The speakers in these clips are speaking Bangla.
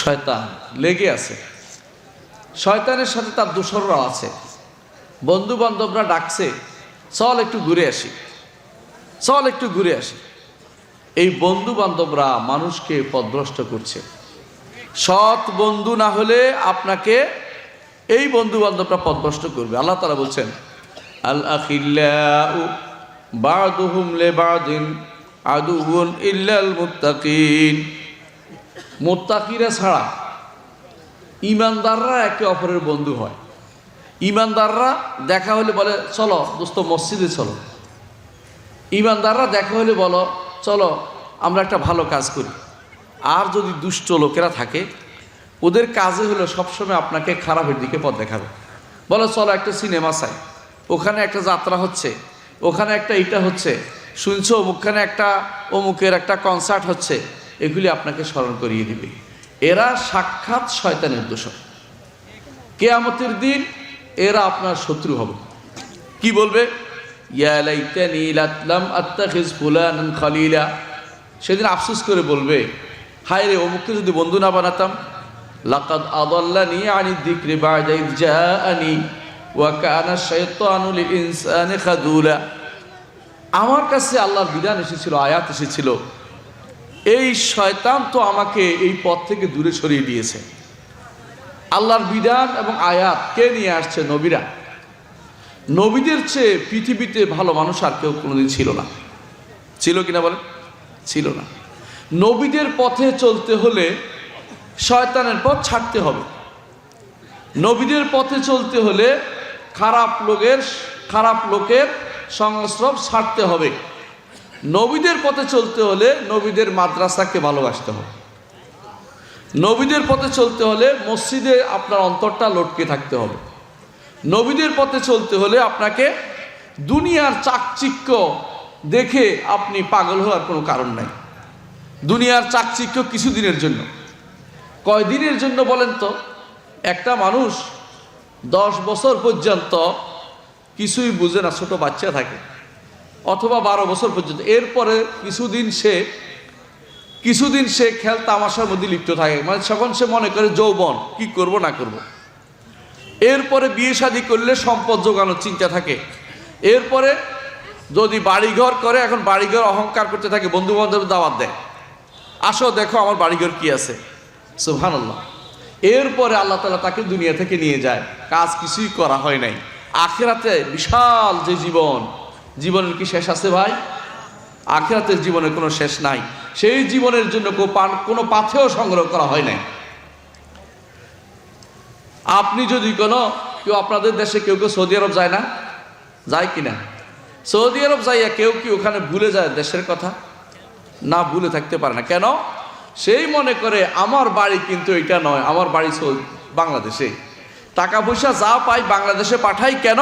শয়তান লেগে আছে। শয়তানের সাথে তার দোসররাও আছে। বন্ধু বান্ধবরা ডাকছে, চল একটু ঘুরে আসি, চল একটু ঘুরে আসি। এই বন্ধু বান্ধবরা মানুষকে পথভ্রষ্ট করছে। সৎ বন্ধু না হলে আপনাকে এই বন্ধু বান্ধবরা পথভ্রষ্ট করবে। আল্লাহ তাআলা বলছেন, আল আখিল্লাউ বা'দুহুম লিবা'দিন আদুউন ইল্লাল মুত্তাকিন। মুত্তাকিরা ছাড়া ঈমানদাররা একে অপরের বন্ধু হয়। ঈমানদাররা দেখা হলে বলে, চলো দোস্ত মসজিদে চলো। ঈমানদাররা দেখা হলে বলো, চলো আমরা একটা ভালো কাজ করি। আর যদি দুষ্ট লোকেরা থাকে, ওদের কাজে হলো সবসময় আপনাকে খারাপের দিকে পথ দেখাবে। বলো চলো একটা সিনেমা চাই, ওখানে একটা যাত্রা হচ্ছে, ওখানে একটা এইটা হচ্ছে, শুনছো অমুকখানে একটা অমুকের একটা কনসার্ট হচ্ছে। এগুলি আপনাকে স্মরণ করিয়ে দিবে। এরা সাক্ষাৎ শয়তানের দোসর। কিয়ামতের দিন এরা আপনার শত্রু হবে। কি বলবে? ইয়া লাইতানি লাম আত্তাখিজ ফুলানান খলিলা। সেদিন আফসোস করে বলবে, হায় রে, অমুককে যদি বন্ধু না বানাতাম। লাকাদ আদাল্লানি আনিদ যিকরি বা'দা ইয জাআনি ওয়া কানা শাইতানু লিল ইনসানি খাযুলা। আমার কাছে আল্লাহর বিধান এসেছিল, আয়াত এসেছিল, এই শয়তান তো আমাকে এই পথ থেকে দূরে সরিয়ে দিয়েছে। আল্লাহর বিধান এবং আয়াত কে নিয়ে আসছে? নবীরা। নবীদের চেয়ে পৃথিবীতে ভালো মানুষ আর কেউ কোনোদিন ছিল না। ছিল কিনা বলেন? ছিল না। নবীদের পথে চলতে হলে শয়তানের পথ ছাড়তে হবে। নবীদের পথে চলতে হলে খারাপ লোকের সংস্রব ছাড়তে হবে। নবীদের পথে চলতে হলে নবীদের মাদ্রাসাকে ভালোবাসতে হবে। নবীদের পথে চলতে হলে মসজিদে আপনার অন্তরটা লটকে থাকতে হবে। নবীদের পথে চলতে হলে আপনাকে দুনিয়ার চাকচিক্য দেখে আপনি পাগল হওয়ার কোনো কারণ নাই। দুনিয়ার চাকচিক্য কিছুদিনের জন্য। কয়দিনের জন্য বলেন তো? একটা মানুষ 10 বছর পর্যন্ত কিছুই বুঝে না, ছোট বাচ্চা থাকে, অথবা 12 বছর পর্যন্ত। এরপরে কিছুদিন সে খেল তামাশার মধ্যে লিপ্ত থাকে। মানে তখন সে মনে করে যৌবন, কি করব না করব। এরপরে বিয়ে শাদী করলে সম্পদ জোগানোর চিন্তা থাকে। এরপরে যদি বাড়িঘর করে, এখন বাড়িঘর অহংকার করতে থাকে, বন্ধু বান্ধব দাওয়াত দেয়, আসো দেখো আমার বাড়িঘর কি আছে। সুবহানাল্লাহ। এরপরে আল্লাহ তাআলা তাকে দুনিয়া থেকে নিয়ে যায়, কাজ কিছুই করা হয় নাই। আখিরাতে বিশাল যে জীবনের কি শেষ আছে ভাই? আখিরাতের জীবনের কোনো শেষ নাই। সেই জীবনের জন্য কোনো পাথেও সংগ্রহ করা হয় নাই। আপনি যদি কেউ আপনাদের দেশে কেউ সৌদি আরব যায় না? যায় কিনা? সৌদি আরব যাইয়া কেউ কি ওখানে ভুলে যায় দেশের কথা? না, ভুলে থাকতে পারে না। কেন? সেই মনে করে আমার বাড়ি কিন্তু এটা নয়, আমার বাড়ি বাংলাদেশে। টাকা পয়সা যা পাই বাংলাদেশে পাঠাই। কেন?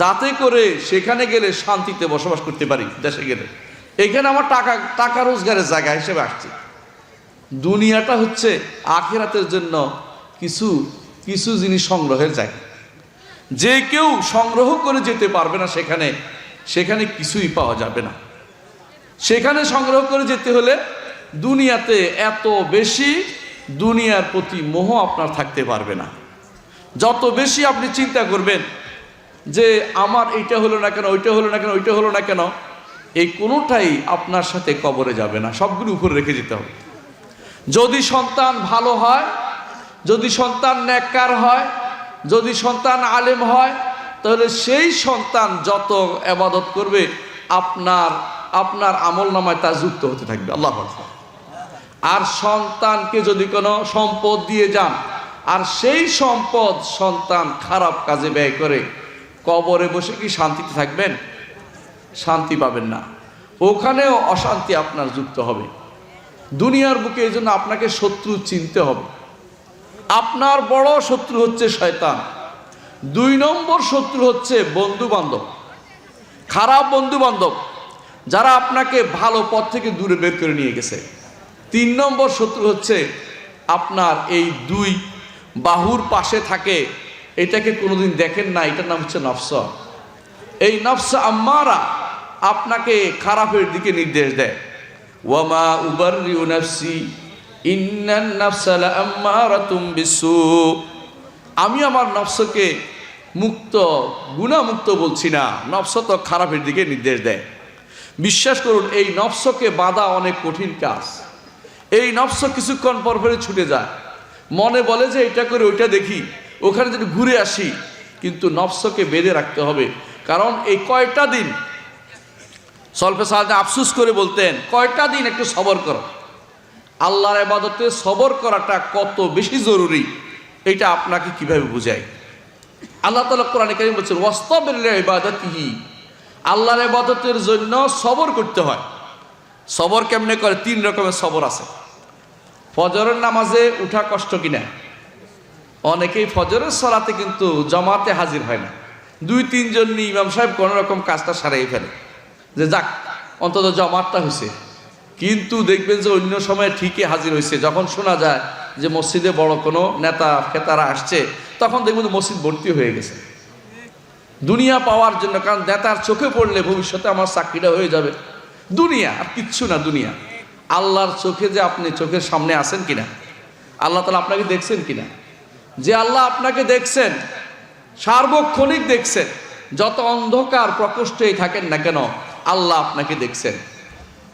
যাতে করে সেখানে গেলে শান্তিতে বসবাস করতে পারি। দেশে গেলে এখানে আমার টাকা রোজগারের জায়গা হিসেবে আসছে। দুনিয়াটা হচ্ছে আখিরাতের জন্য কিছু জিনিস সংগ্রহের জায়গা। যে কেউ সংগ্রহ করে যেতে পারবে না সেখানে কিছুই পাওয়া যাবে না। সেখানে সংগ্রহ করে যেতে হলে দুনিয়াতে এত বেশি দুনিয়ার প্রতি মোহ আপনার থাকতে পারবে না। যত বেশি আপনি চিন্তা করবেন যে আমার এইটা হলো না কেন, ওইটা হলো না কেন, ওইটা হলো না কেন, এই কোনোটাই আপনার সাথে কবরে যাবে না। সবগুলো উপরে রেখে যেতে হবে। যদি সন্তান ভালো হয়, যদি সন্তান নেককার হয়, যদি সন্তান আলেম হয়, তাহলে সেই সন্তান যত ইবাদত করবে আপনার আমলনামায় তা যুক্ত হতে থাকবে। আল্লাহু আকবার। আর সন্তানকে যদি কোনো সম্পদ দিয়ে যান, আর সেই সন্তান খারাপ কাজে ব্যয় করে, কবরে বসে কি শান্তিতে থাকবেন? শান্তি পাবেন না। ওখানেও অশান্তি আপনার যুক্ত হবে। দুনিয়ার বুকে এই জন্য আপনাকে শত্রু চিনতে হবে। আপনার বড় শত্রু হচ্ছে শয়তান। 2 নম্বর শত্রু হচ্ছে বন্ধু বান্ধব, খারাপ বন্ধু বান্ধব, যারা আপনাকে ভালো পথ থেকে দূরে বের করে নিয়ে গেছে। 3 নম্বর শত্রু হচ্ছে আপনার এই 2 বাহুর পাশে থাকে, এটাকে কোনোদিন দেখেন না, এটার নাম হচ্ছে নফস। এই নফস আম্মারা আপনাকে খারাপের দিকে নির্দেশ দেয়। ওয়ামা উবাররিউ নাফসি ইন্নান নাফসা লাআম্মারাতুম বিসু, আমি আমার নফসকে মুক্ত, গুনাহমুক্ত বলছি না, নফস তো খারাপের দিকে নির্দেশ দেয়। বিশ্বাস করুন, এই নফসকে বাঁধা অনেক কঠিন কাজ। এই নফস কিছুক্ষণ পর পরে ছুটে যায়, মনে বলে যে এটা করে ওইটা দেখি, ওখানে যদি ঘুরে আসি, কিন্তু নফসকে বেঁধে রাখতে হবে। কারণ এই কয়টা দিন সলফে সাহায্যে আফসুস করে বলতেন, কয়টা দিন একটু সবর করো। আল্লাহর ইবাদতে সবর করাটা কত বেশি জরুরি, এটা আপনাকে কিভাবে বুঝাই। আল্লাহ তাআলা কোরআনে কারীম বলছেন ওয়াসতাবির লিইবাদাতিহি, আল্লাহর ইবাদতের জন্য সবর করতে হয়। সবর কেমনে করে? 3 রকমের সবর আছে। ফজরের নামাজে উঠা কষ্ট কিনা? অনেকেই ফজরের সালাতে কিন্তু জামাতে হাজির হয় না, 2-3 জন ইমাম সাহেব কোনো রকম কাজটা সারাই ফেলে, যে যাক অন্তত জামাতটা হয়েছে। কিন্তু দেখবেন যে অন্য সময় ঠিকই হাজির হয়েছে। যখন শোনা যায় যে মসজিদে বড় কোনো নেতা ফেতারা আসছে, তখন দেখবেন মসজিদ ভর্তি হয়ে গেছে দুনিয়া পাওয়ার জন্য। কারণ নেতার চোখে পড়লে ভবিষ্যতে আমার চাকরিটা হয়ে যাবে। দুনিয়া আর কিচ্ছু না, দুনিয়া। আল্লাহর চোখে যে আপনি চোখের সামনে আছেন কিনা, আল্লাহ তাআলা আপনাকে দেখছেন কিনা, যে আল্লাহ আপনাকে দেখছেন, সার্বক্ষণিক দেখছেন, যত অন্ধকার প্রকোষ্ঠেই থাকেন না কেন আল্লাহ আপনাকে দেখছেন।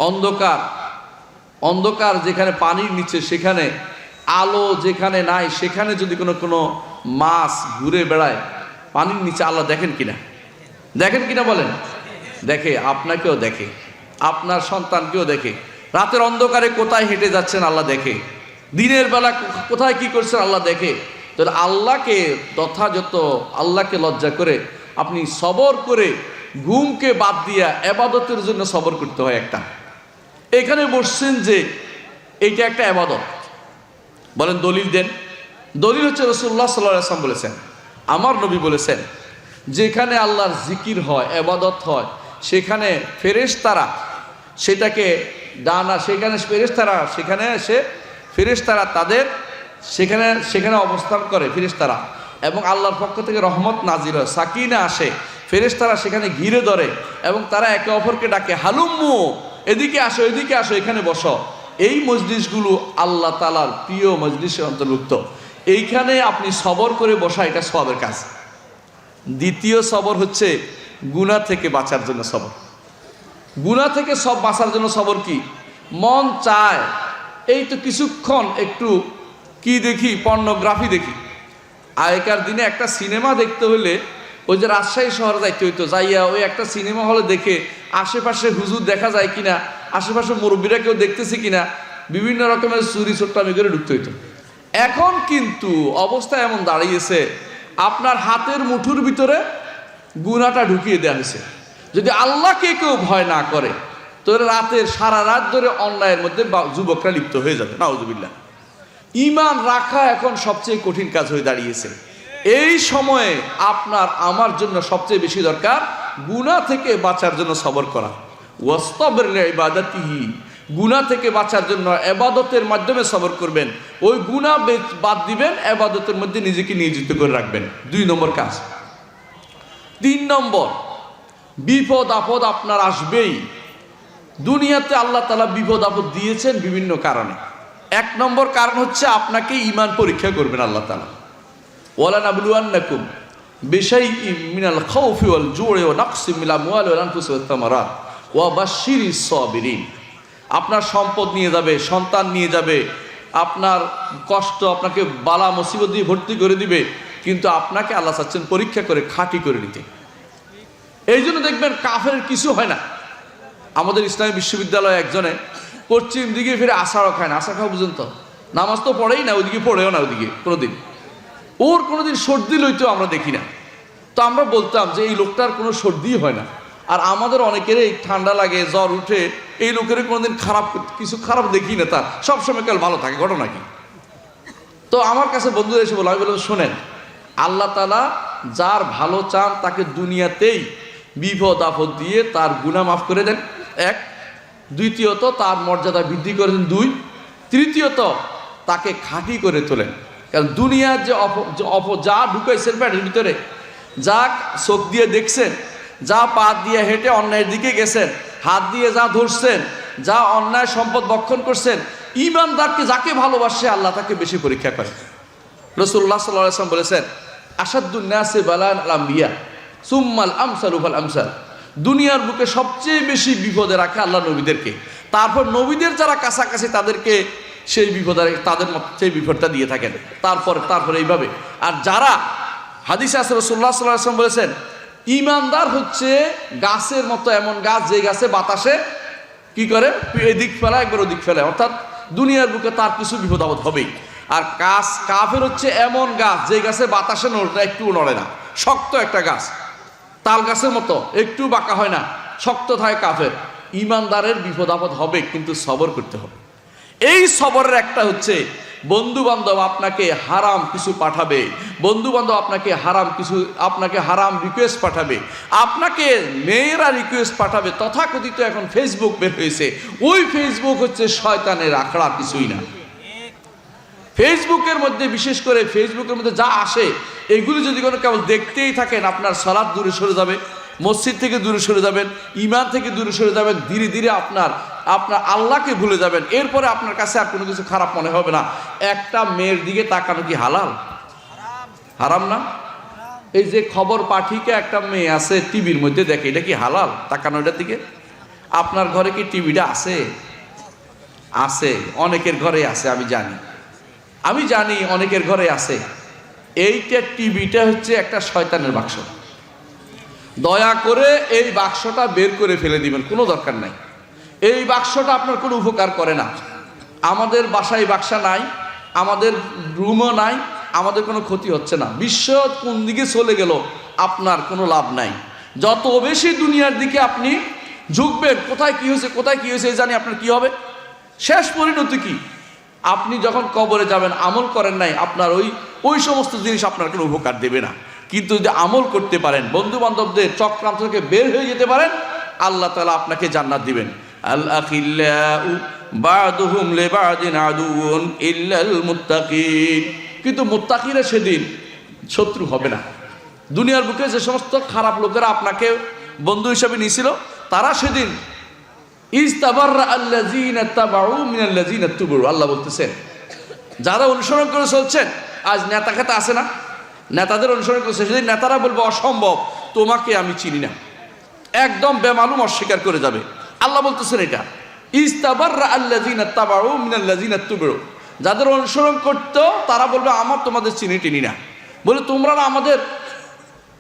অন্ধকার, অন্ধকার যেখানে পানির নিচে, সেখানে আলো যেখানে নাই, সেখানে যদি কোনো মাছ ঘুরে বেড়ায় পানির নিচে, আল্লাহ দেখেন কিনা? দেখেন কিনা বলেন? দেখে, আপনাকেও দেখে, আপনার সন্তানকেও দেখে। রাতের অন্ধকারে কোথায় হেঁটে যাচ্ছেন আল্লাহ দেখে, দিনের বেলা কোথায় কি করছেন আল্লাহ দেখে। তো আল্লাহকে যথাযথ, আল্লাহকে লজ্জা করে আপনি সবর করে, ঘুমকে বাদ দিয়া ইবাদতের জন্য সবর করতে হয়। একটা এখানে বসছেন যে এইটা একটা ইবাদত, বলেন দলিল দেন। দলিল হচ্ছে রাসূলুল্লাহ সাল্লাল্লাহু আলাইহি ওয়াসাল্লাম বলেছেন, আমার নবী বলেছেন, যেখানে আল্লাহর জিকির হয়, ইবাদত হয়, সেখানে ফেরেশতারা সেটাকে ডানা, সেখানে ফেরেশতারা সেখানে এসে, ফেরেশতারা তাদের সেখানে অবস্থান করে ফেরেশতারা, এবং আল্লাহর পক্ষ থেকে রহমত নাজিল হয়, সাকিনা আসে, ফেরেশতারা সেখানে ঘিরে ধরে এবং তারা একে অপরকে ডাকে, হালুম্মু, এদিকে আসো, এদিকে আসো, এখানে বসো। এই মজলিসগুলো আল্লাহ তাআলার প্রিয় মজলিসের অন্তর্ভুক্ত। এইখানে আপনি সবর করে বসা, এটা সওয়াবের কাজ। দ্বিতীয় সবর হচ্ছে গুনাহ থেকে বাঁচার জন্য সবর। গুনাহ থেকে সব বাঁচার জন্য সবর কি? মন চায় এই তো কিছুক্ষণ একটু কি দেখি, পর্নোগ্রাফি দেখি। আগেকার দিনে একটা সিনেমা দেখতে হলে ওই যে রাজশাহী শহরে যাইতে হইতো, যাইয়া ওই একটা সিনেমা হলে দেখে আশেপাশে হুজুর দেখা যায় কিনা, আশেপাশে মুরব্বীরা কেউ দেখতেছে কিনা, বিভিন্ন রকমের চুরি ছোট্টামি করে ঢুকতে হইতো। এখন কিন্তু অবস্থা এমন দাঁড়িয়েছে, আপনার হাতের মুঠোর ভিতরে গুনাহটা ঢুকিয়ে দেওয়া হয়েছে। যদি আল্লাহকে কেউ ভয় না করে, তো রাতের সারা রাত ধরে অন্যায়ের মধ্যে যুবকরা লিপ্ত হয়ে যাবে। নাউজুবিল্লাহ। ঈমান রাখা এখন সবচেয়ে কঠিন কাজ হয়ে দাঁড়িয়েছে। এই সময়ে আপনার আমার জন্য সবচেয়ে বেশি দরকার গুনাহ থেকে বাঁচার জন্য সবর করা। ওয়াসতাবির লিইবাদাতিহি, গুনাহ থেকে বাঁচার জন্য ইবাদতের মাধ্যমে সবর করবেন। ওই গুনাহ বাদ দিবেন, ইবাদতের মধ্যে নিজেকে নিয়োজিত করে রাখবেন। 2 নম্বর কাজ। 3 নম্বর, বিপদ আপদ আপনার আসবেই। দুনিয়াতে আল্লাহ তাআলা বিপদ আপদ দিয়েছেন বিভিন্ন কারণে। 1 নম্বর কারণ হচ্ছে আপনাকে ঈমান পরীক্ষা করবেন আল্লাহ তাআলা। ওয়ালা নাবলুয়ান্নাকুম বিশাইইম মিনাল খাউফি ওয়াল জু'i ওয়া নাকসিম মিনাল আমওয়ালি ওয়াল আনফুসি ওয়াত তামারাত ওয়া বাশশিরিস সাবিরিন। আপনার সম্পদ নিয়ে যাবে, সন্তান নিয়ে যাবে, আপনার কষ্ট, আপনাকে বালা মুসিবত দিয়ে ভর্তি করে দিবে, কিন্তু আপনাকে আল্লাহ চাচ্ছেন পরীক্ষা করে খাঁটি করে নিতে। এই জন্য দেখবেন কাফের কিছু হয় না। আমাদের ইসলামী বিশ্ববিদ্যালয়ে একজনে পশ্চিম দিকে ফিরে আশারও খায় না। আশা খাওয়া বুঝুন তো, নামাজ তো পড়েই না, ওইদিকে পড়েও না, ওইদিকে কোনোদিন ওর কোনোদিন সর্দি লইতো আমরা দেখি না। তো আমরা বলতাম যে এই লোকটার কোনো সর্দি হয় না, আর আমাদের অনেকেরই ঠান্ডা লাগে, জ্বর উঠে, এই লোকের কোনোদিন কিছু খারাপ দেখি না, তার সবসময় কাল ভালো থাকে, ঘটনা কি? তো আমার কাছে বন্ধুরা এসে বলো, আমি বললাম শোনেন, আল্লাহ তাআলা যার ভালো চান তাকে দুনিয়াতেই বিপদ আপদ দিয়ে তার গুনাহ মাফ করে দেন, 1। দ্বিতীয়ত তার মর্যাদা বৃদ্ধি করে দেন, 2। তৃতীয়ত তাকে খাঁটি করে তোলেন। কারণ দুনিয়ার যে যা ঢুকাইছেন পেটের ভিতরে, যা চোখ দিয়ে দেখছেন, যা পা দিয়ে হেঁটে অন্যায়ের দিকে গেছেন, হাত দিয়ে যা ধরছেন, যা অন্যায় সম্পদ ভক্ষণ করছেন, ঈমানদারকে যাকে ভালোবাসে আল্লাহ তাকে বেশি পরীক্ষা করে। রাসূলুল্লাহ সাল্লাল্লাহু আলাইহি ওয়াসাল্লাম বলেছেন, আসাদ্দুন নাসি বালান আল আম্বিয়া সুম্মাল আমসালু ফাল আমসাল। দুনিয়ার বুকে সবচেয়ে বেশি বিপদে রাখে আল্লাহ নবীদেরকে, তারপর নবীদের যারা কাছাকাছি তাদেরকে সেই বিপদে তাদের সেই বিপদটা দিয়ে থাকেন, তারপরে এইভাবে। আর যারা হাদিসে আছে রাসূলুল্লাহ সাল্লাল্লাহু আলাইহি ওয়াসাল্লাম বলেছেন, ঈমানদার হচ্ছে গাছের মতো, এমন গাছ যে গাছে বাতাসে কি করে এদিক ফেলা একবার ওদিক ফেলে, অর্থাৎ দুনিয়ার বুকে তার কিছু বিপদ আপদ হবেই। আর কাফের হচ্ছে এমন গাছ যে গাছে বাতাসে নড়ে, একটু নড়ে না, শক্ত একটা গাছ, তাল গাছের মতো, একটু বাঁকা হয় না, শক্ত থাকে কাফের। ঈমানদারের বিপদ আপদ হবে, কিন্তু সবর করতে হবে। এই সবরের একটা হচ্ছে বন্ধু বান্ধব আপনাকে হারাম কিছু পাঠাবে, বন্ধু বান্ধব আপনাকে হারাম রিকোয়েস্ট পাঠাবে, আপনাকে মেয়েরা রিকোয়েস্ট পাঠাবে, তথাকথিত এখন ফেসবুক বের হয়েছে, ওই ফেসবুক হচ্ছে শয়তানের আখড়া, কিছুই না। ফেসবুকের মধ্যে, বিশেষ করে ফেসবুকের মধ্যে যা আসে এগুলি যদি কোনো কেবল দেখতেই থাকেন, আপনার সালাত দূরে সরে যাবে, মসজিদ থেকে দূরে সরে যাবেন, ঈমান থেকে দূরে সরে যাবেন, ধীরে ধীরে আপনার আল্লাহকে ভুলে যাবেন। এরপরে আপনার কাছে আর কোনো কিছু খারাপ মনে হবে না। একটা মেয়ের দিকে তাকানো কি হালাল? হারাম না? এই যে খবর পাঠিকে একটা মেয়ে আছে টিভির মধ্যে দেখে, এটা কি হালাল তাকানো এটার দিকে? আপনার ঘরে কি টিভিটা আছে? আছে, অনেকের ঘরে আছে, আমি জানি অনেকের ঘরে আছে। এইটা টিভিটা হচ্ছে একটা শয়তানের বাক্স। দয়া করে এই বাক্সটা বের করে ফেলে দিবেন, কোনো দরকার নাই। এই বাক্সটা আপনার কোনো উপকার করে না। আমাদের বাসায় বাক্সা নাই, আমাদের রুমও নাই, আমাদের কোনো ক্ষতি হচ্ছে না। বিশ্ব কোন দিকে চলে গেল আপনার কোনো লাভ নাই। যত বেশি দুনিয়ার দিকে আপনি ঝুঁকবেন, কোথায় কি হয়েছে জানি আপনার কি হবে, শেষ পরিণতি কি? আপনি যখন কবরে যাবেন, আমল করেন নাই, আপনার ওই সমস্ত জিনিস আপনার কোনো উপকার দেবে না। কিন্তু যদি আমল করতে পারেন, বন্ধু বান্ধবদের চক্রান্ত থেকে বের হয়ে যেতে পারেন, আল্লাহ তাআলা আপনাকে জান্নাত দিবেন। আল আখিল্লাউ বাদুহুম লিবাদিন আদুউন ইল্লাল মুত্তাকিন। কিন্তু মুত্তাকিরা সেদিন শত্রু হবে না। দুনিয়ার বুকে যে সমস্ত খারাপ লোকেরা আপনাকে বন্ধু হিসেবে নিয়েছিল, তারা সেদিন ইস্তাবাররা আল্লাযীনা তাবাউ মিনাল্লাযীনা তুবু। আল্লাহ বলতেছেন, যারা অনুসরণ করে চলছেন, আজ নেতা খেতা আছে না, নেতাদের অনুসরণ করছে, সেদিন নেতারা বলবে অসম্ভব, তোমাকে আমি চিনি না, একদম বেমালুম অস্বীকার করে যাবে। আল্লাহ বলতেছেন এটা, ইস্তাবাররা আল্লাযীনা তাবাউ মিনাল্লাযীনা তুবু। যাদের অনুসরণ করতো তারা বলবে আমার তোমাদের চিনি না। বলে তোমরা না আমাদের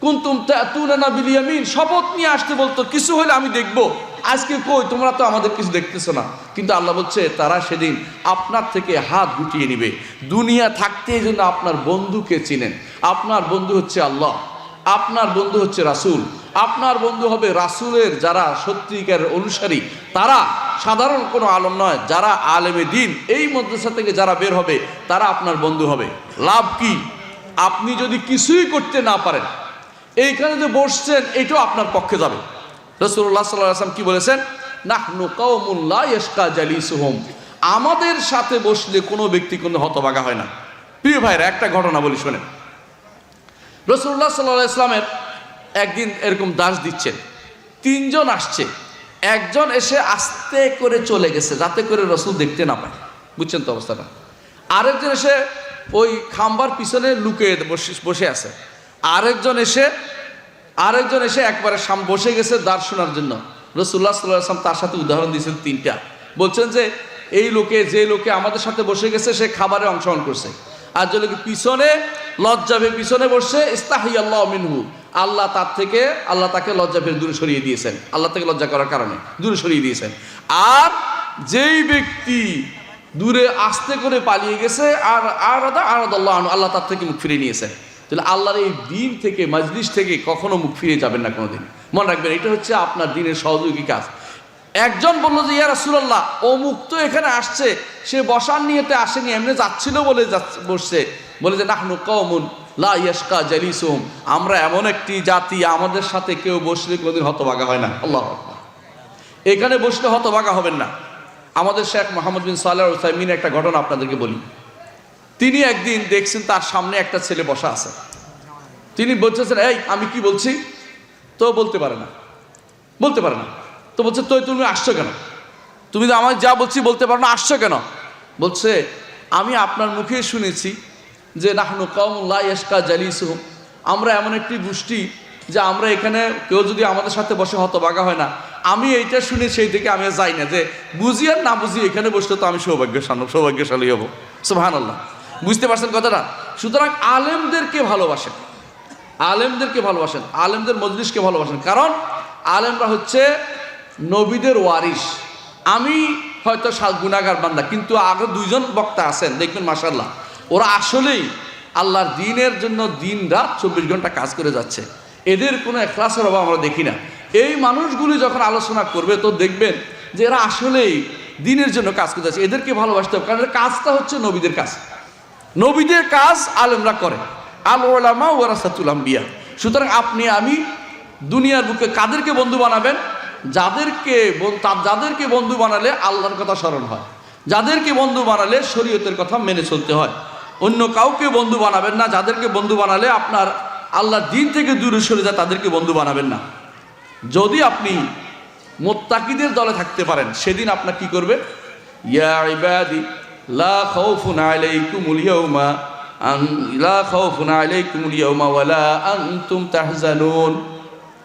কুনতুম তাতুনা বিল ইয়ামিন, শপথ নিয়ে আসতে বলতো, কিছু হলে আমি দেখবো, আজকে কই, তোমরা তো আমাদের কিছু দেখতেছো না। কিন্তু আল্লাহ বলছে তারা সেদিন আপনার থেকে হাত গুটিয়ে নিবে। দুনিয়া থাকতে জন্য আপনার বন্ধুকে চিনেন। আপনার বন্ধু হচ্ছে আল্লাহ, আপনার বন্ধু হচ্ছে রাসূল, আপনার বন্ধু হবে রাসূলের যারা সত্যিকার অনুসারী, তারা সাধারণ কোনো আলেম নয়, যারা আলেমে দ্বীন, এই মাদ্রাসা থেকে যারা বের হবে তারা আপনার বন্ধু হবে। লাভ কি? আপনি যদি কিছুই করতে না পারেন, এইখানে যে বসছেন এটাও আপনার পক্ষে যাবে। রাসূলুল্লাহ সাল্লাল্লাহু আলাইহি ওয়াসাল্লাম কি বলেছেন? নাহনু কাওমুন লা ইয়াশকা জালিসুহুম। আমাদের সাথে বসলে কোনো ব্যক্তি কোনো হতভাগা হয় না। প্রিয় ভাইরা, একটা ঘটনা বলি শোনেন। রাসূলুল্লাহ সাল্লাল্লাহু আলাইহি ওয়াসাল্লামের একদিন এরকম দাস দিচ্ছেন, তিনজন আসছে, একজন এসে আস্তে করে চলে গেছে যাতে করে রাসূল দেখতে না পায়, বুঝছেন তো অবস্থাটা। আরেকজন এসে ওই খাম্বার পিছনে লুকিয়ে বসে আছে। আরেকজন এসে একবারে বসে গেছে দাঁড় শোনার জন্য। রাসূলুল্লাহ সাল্লাল্লাহু আলাইহি ওয়াসাল্লাম তার সাথে উদাহরণ দিয়েছেন তিনটা। বলছেন যে যে লোকে আমাদের সাথে বসে গেছে সে খাবারে অংশগ্রহণ করছে, আর যে লোকে পিছনে লজ্জা পেয়ে পিছনে বসছে, ইস্তাহিয়াল্লাহু মিনহু, আল্লাহ তাকে লজ্জা পেয়ে দূরে সরিয়ে দিয়েছেন, আল্লাহ থেকে লজ্জা করার কারণে দূরে সরিয়ে দিয়েছেন। আর যেই ব্যক্তি দূরে আস্তে করে পালিয়ে গেছে, আর আরাদাল্লাহু আনহু, আল্লাহ তার থেকে মুখ ফিরিয়ে নিয়েছেন। তাহলে আল্লাহর এই দিন থেকে, মজলিস থেকে কখনো মুখ ফিরে যাবেন না কোনোদিন। মনে রাখবেন, এটা হচ্ছে আপনার দিনের সহযোগী কাজ। একজন বলল যে ইয়া রাসূলুল্লাহ, অমুক তো এখানে আসছে, সে বসার নিয়তে আসেনি, এমনি যাচ্ছিল বলে বসছে। বলে যে নাহনু কাওমুন লা ইয়াশকা জালিসুহুম, আমরা এমন একটি জাতি, আমাদের সাথে কেউ বসলে কোনোদিন হতভাগা হয় না। আল্লাহু আকবার। এখানে বসলে হতভাগা হবেন না। আমাদের শেখ মুহাম্মদ বিন সালেহ আল উসাইমিন একটা ঘটনা আপনাদেরকে বলি। তিনি একদিন দেখছেন তার সামনে একটা ছেলে বসা আছে। তিনি বলতেছেন, এই আমি কি বলছি, তো বলতে পারে না। তো বলছে, তুমি আসছো কেন? তুমি তো আমার যা বলছি বলতে পারো না, আসছো কেন? বলছে আমি আপনার মুখে শুনেছি যে নাহনু কওমুন লা ইয়াশকা জালিসুহুম, আমরা এমন একটি গোষ্ঠী যে আমরা এখানে কেউ যদি আমাদের সাথে বসে হতভাগা হয় না। আমি এইটা শুনে সেই থেকে আমি যাই না, যে বুঝি আর না বুঝি এখানে বসলে তো আমি সৌভাগ্যশালী হব। সুবহানাল্লাহ, বুঝতে পারছেন কথাটা? সুতরাং আলেমদেরকে ভালোবাসেন, আলেমদেরকে ভালোবাসেন, আলেমদের মজলিসকে ভালোবাসেন, কারণ আলেমরা হচ্ছে নবীদের ওয়ারিস। আমি হয়তো গুনাহগার বান্দা, কিন্তু আরো দুইজন বক্তা আছেন দেখবেন মাশাআল্লাহ, ওরা আসলেই আল্লাহর দ্বীনের জন্য দিন রাত 24 ঘন্টা কাজ করে যাচ্ছে। এদের কোনো ইখলাসের অভাব আমরা দেখি না। এই মানুষগুলি যখন আলোচনা করবে তো দেখবেন যে এরা আসলেই দ্বীনের জন্য কাজ করে যাচ্ছে। এদেরকে ভালোবাসতে হবে, কারণ কাজটা হচ্ছে নবীদের কাজ। নবীদের কাজ আলেমরা করে। আল উলামা ওয়ারাসাতুল আম্বিয়া। সুতরাং আপনি আমি দুনিয়ার বুকে কাদেরকে বন্ধু বানাবেন? যাদেরকে বন্ধু বানালে আল্লাহর কথা স্মরণ হয়, যাদেরকে বন্ধু বানালে শরীয়তের কথা মেনে চলতে হয়। অন্য কাউকে বন্ধু বানাবেন না। যাদেরকে বন্ধু বানালে আপনার আল্লাহর দ্বীন থেকে দূরে সরে যায় তাদেরকে বন্ধু বানাবেন না। যদি আপনি মুত্তাকিদের দলে থাকতে পারেন, সেদিন আপনার কি করবে? ইয়া ইবাদি লা খাউফুন আলাইকুমুল ইয়াউমা লা খাউফুন আলাইকুমুল ইয়াউমা ওয়ালা আনতুম তাহজানুন।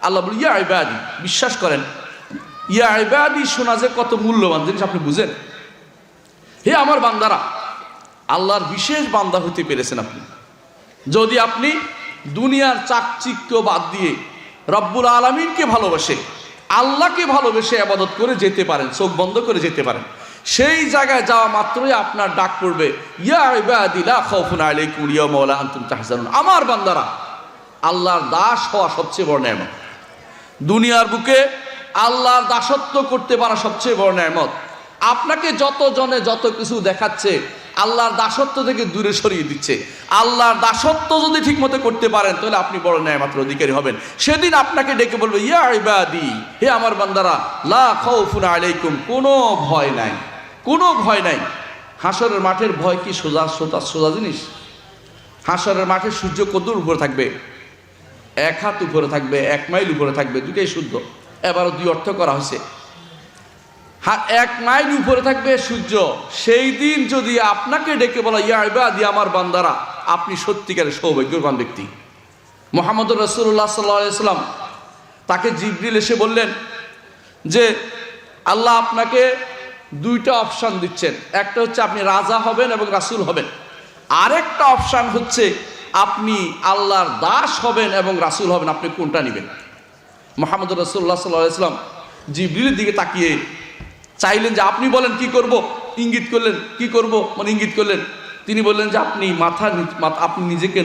আল্লাহ বলে ইয়া ইবাদি, বিশ্বাস করেন। ইয়া ইবাদি শোনা যে কত মূল্যবান জিনিস, আপনি বুঝেন? হে আমার বান্দারা, আল্লাহর বিশেষ বান্দা হতে পেরেছেন আপনি যদি আপনি দুনিয়ার চাকচিক্য বাদ দিয়ে রব্বুল আলামিনকে ভালোবাসে, আল্লাহকে ভালোবেসে ইবাদত করে যেতে পারেন, চোখ বন্ধ করে যেতে পারেন। সেই জায়গায় যাওয়া মাত্রই আপনার ডাক পড়বে ইয়া ইবাদি লা খাউফুন আলাইকুম ইয়াউমা ওয়ালা আনতুম তাহজানুন। আমার বান্দারা, আল্লাহর দাস হওয়া সবচেয়ে বড় নেয়ামত। দুনিয়ার বুকে আল্লাহর দাসত্ব করতে পারা সবচেয়ে বড় নেয়ামত। আপনাকে যত জনে যত কিছু দেখাচ্ছে, আল্লাহর দাসত্ব থেকে দূরে সরিয়ে দিচ্ছে। আল্লাহর দাসত্ব যদি ঠিকমতো করতে পারেন তাহলে আপনি বড় নেয়ামতের অধিকারী হবেন। সেদিন আপনাকে ডেকে বলবে ইয়া ইবাদি, হে আমার বান্দারা, লা খাউফুন আলাইকুম, কোনো ভয় নাই, কোনো ভয় নাই। হাসরের মাঠের ভয় কি সোজা জিনিস? হাসরের মাঠে সূর্য কতদূর উপরে থাকবে? 1 হাত উপরে থাকবে, 1 মাইল উপরে থাকবে, দুটাই শুদ্ধ। এবারও দুই অর্থ করা হয়েছে। 1 মাইল উপরে থাকবে সূর্য। সেই দিন যদি আপনাকে ডেকে বলা ইয়া ইবাদি, আমার বান্দারা, আপনি সত্যিকারের সৌভাগ্যবান ব্যক্তি। মুহাম্মদুর রাসূলুল্লাহ সাল্লাল্লাহু আলাইহি ওয়াসাল্লাম, তাকে জিবরিল এসে বললেন যে আল্লাহ আপনাকে 2টা অপশন দিচ্ছেন। একটা হচ্ছে আপনি রাজা হবেন এবং রাসূল হবেন, আরেকটা অপশন হচ্ছে আপনি আল্লাহর দাস হবেন এবং রাসূল হবেন। আপনি কোনটা নেবেন? মুহাম্মদুর রাসূলুল্লাহ সাল্লাল্লাহু আলাইহি ওয়াসাল্লাম জিবরিলের দিকে তাকিয়ে চাইলেন যে আপনি বলেন কি করব, ইঙ্গিত করলেন কি করব, মানে ইঙ্গিত করলেন। তিনি বললেন যে আপনি আপনি নিজেকে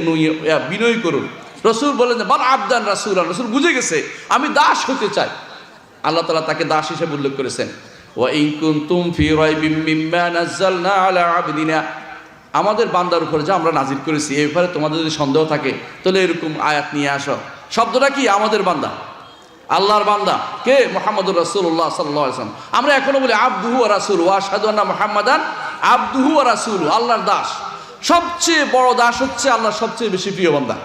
বিনয় করুন। রসুল বললেন যে বাল আবদান রাসূল, রসুল বুঝে গেছে আমি দাস হতে চাই। আল্লাহ তাআলা তাকে দাস হিসেবে উল্লেখ করেছেন, ওয়া ইন কুনতুম ফি রাইবিম মিম্মা নাযালনা আলা আবদিনা, আমাদের বান্দার উপরে যা আমরা নাজিল করেছি এই ব্যাপারে তোমাদের যদি সন্দেহ থাকে তাহলে এরকম আয়াত নিয়ে আসো। শব্দটা কি? আমাদের বান্দা, আল্লাহর বান্দা কে? মুহাম্মদুর রাসূলুল্লাহ সাল্লাল্লাহু আলাইহি ওয়াসাল্লাম। আমরা এখনো বলি আবদুহু ওয়া রাসূলু ওয়া আশহাদু আন্না মুহাম্মাদান আবদুহু ওয়া রাসূলু, আল্লাহর দাস। সবচেয়ে বড় দাস হচ্ছে আল্লাহর সবচেয়ে বেশি প্রিয় বান্দা।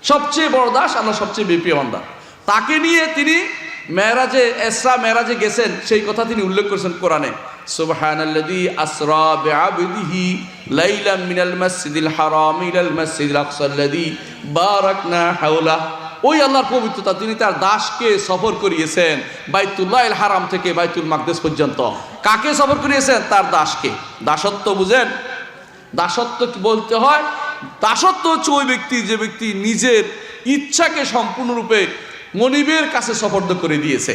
সবচেয়ে বড় দাস আল্লাহর সবচেয়ে প্রিয় বান্দা। তাকে নিয়ে তিনি ইসরা মেরাজে গেছেন, সেই কথা তিনি উল্লেখ করেছেন কোরআনে। সুবহানাল্লাযী আসরা বিআবদিহি লাইলাম মিনাল মাসজিদিল হারাম ইলাল মাসজিদিল আকসাল্লাযী বারাকনা হাওলা। ওই আল্লাহর পবিত্রতা, তিনি তার দাসকে সফর করিয়েছেন বাইতুল্লাহিল হারাম থেকে বাইতুল মাকদেস পর্যন্ত। কাকে সফর করিয়েছেন? তার দাসকে। দাসত্ব বুঝেন? দাসত্ব কি বলতে হয়? দাসত্ব হচ্ছে ওই ব্যক্তি যে ব্যক্তি নিজের ইচ্ছাকে সম্পূর্ণরূপে মনিবের কাছে সুপর্দ করে দিয়েছে।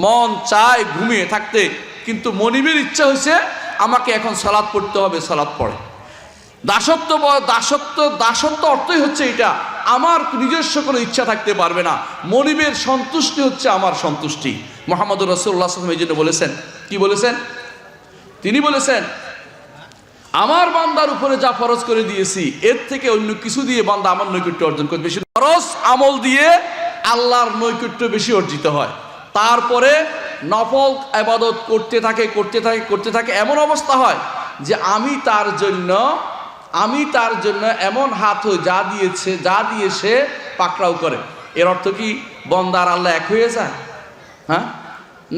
মন চায় ঘুমিয়ে থাকতে, কিন্তু মনিবের ইচ্ছা হয়েছে আমাকে এখন সালাত পড়তে হবে, সালাত পড়ে। দাসত্ব অর্থই হচ্ছে এটা, আমার নিজস্ব কোনো ইচ্ছা থাকতে পারবে না, মনিবের সন্তুষ্টি হচ্ছে আমার সন্তুষ্টি। মুহাম্মদুর রাসূলুল্লাহ সাল্লাল্লাহু আলাইহি ওয়াসাল্লাম এই জন্য বলেছেন, কি বলেছেন? তিনি বলেছেন আমার বান্দার উপরে যা ফরজ করে দিয়েছি এর থেকে অন্য কিছু দিয়ে বান্দা আমার নৈকট্য অর্জন করবে। বেশি ফরজ আমল দিয়ে আল্লাহর নৈকট্য বেশি অর্জিত হয়। তারপরে নফল ইবাদত করতে থাকে এমন অবস্থা হয় যে আমি তার জন্য এমন হাত হই যা দিয়ে সে পাকড়াও করে। এর অর্থ কি বান্দার আল্লাহ এক হয়ে যায়? হ্যাঁ,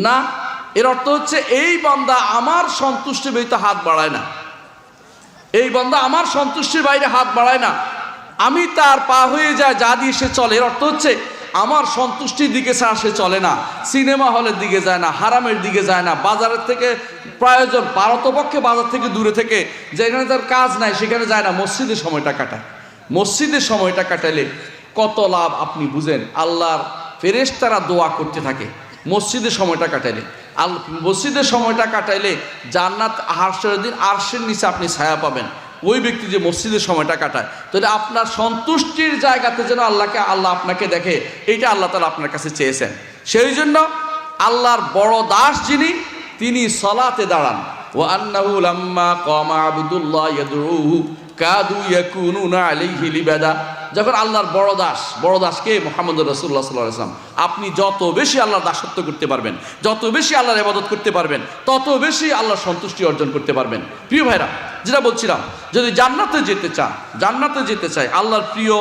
না। এর অর্থ হচ্ছে এই বান্দা আমার সন্তুষ্টি ব্যতীত হাত বাড়ায় না। এই বান্দা আমার সন্তুষ্টির বাইরে হাত বাড়ায় না, আমি তার পা হয়ে যায় যা দিয়ে সে চলে। এর অর্থ হচ্ছে আমার সন্তুষ্টির দিকে ছাড়া সে চলে না, সিনেমা হলের দিকে যায় না, হারামের দিকে যায় না, বাজারের থেকে প্রয়োজন পারতপক্ষে বাজার থেকে দূরে থেকে যেখানে তার কাজ নাই সেখানে যায় না, মসজিদে সময়টা কাটায়। মসজিদে সময়টা কাটাইলে কত লাভ আপনি বুঝেন। আল্লাহর ফেরেশতারা দোয়া করতে থাকে মসজিদে সময়টা কাটাইলে। মসজিদের সময়টা কাটাইলে জান্নাত আরশের দিন আরশের নিচে আপনি ছায়া পাবেন। ওই ব্যক্তি যে মসজিদের সময়টা কাটায়, তাহলে আপনার সন্তুষ্টির জায়গাতে যেন আল্লাহ আপনাকে দেখে, এইটা আল্লাহ তাআলা আপনার কাছে চেয়েছেন। সেই জন্য আল্লাহর বড় দাস যিনি, তিনি সালাতে দাঁড়ান। ওয়া আন্নাহু লাম্মা কামা আবদুল্লাহ ইয়াদউহু কাদু ইয়াকুনুনা আলাইহি লিবাদা। যখন আল্লাহর বড় দাসকে মুহাম্মদুর রাসূলুল্লাহ সাল্লাল্লাহু আলাইহি ওয়াসাল্লাম, আপনি যত বেশি আল্লাহর দাসত্ব করতে পারবেন, যত বেশি আল্লাহর ইবাদত করতে পারবেন, তত বেশি আল্লাহর সন্তুষ্টি অর্জন করতে পারবেন। প্রিয় ভাইরা, যেটা বলছিলাম, যদি জান্নাতে যেতে চাই, আল্লাহর প্রিয়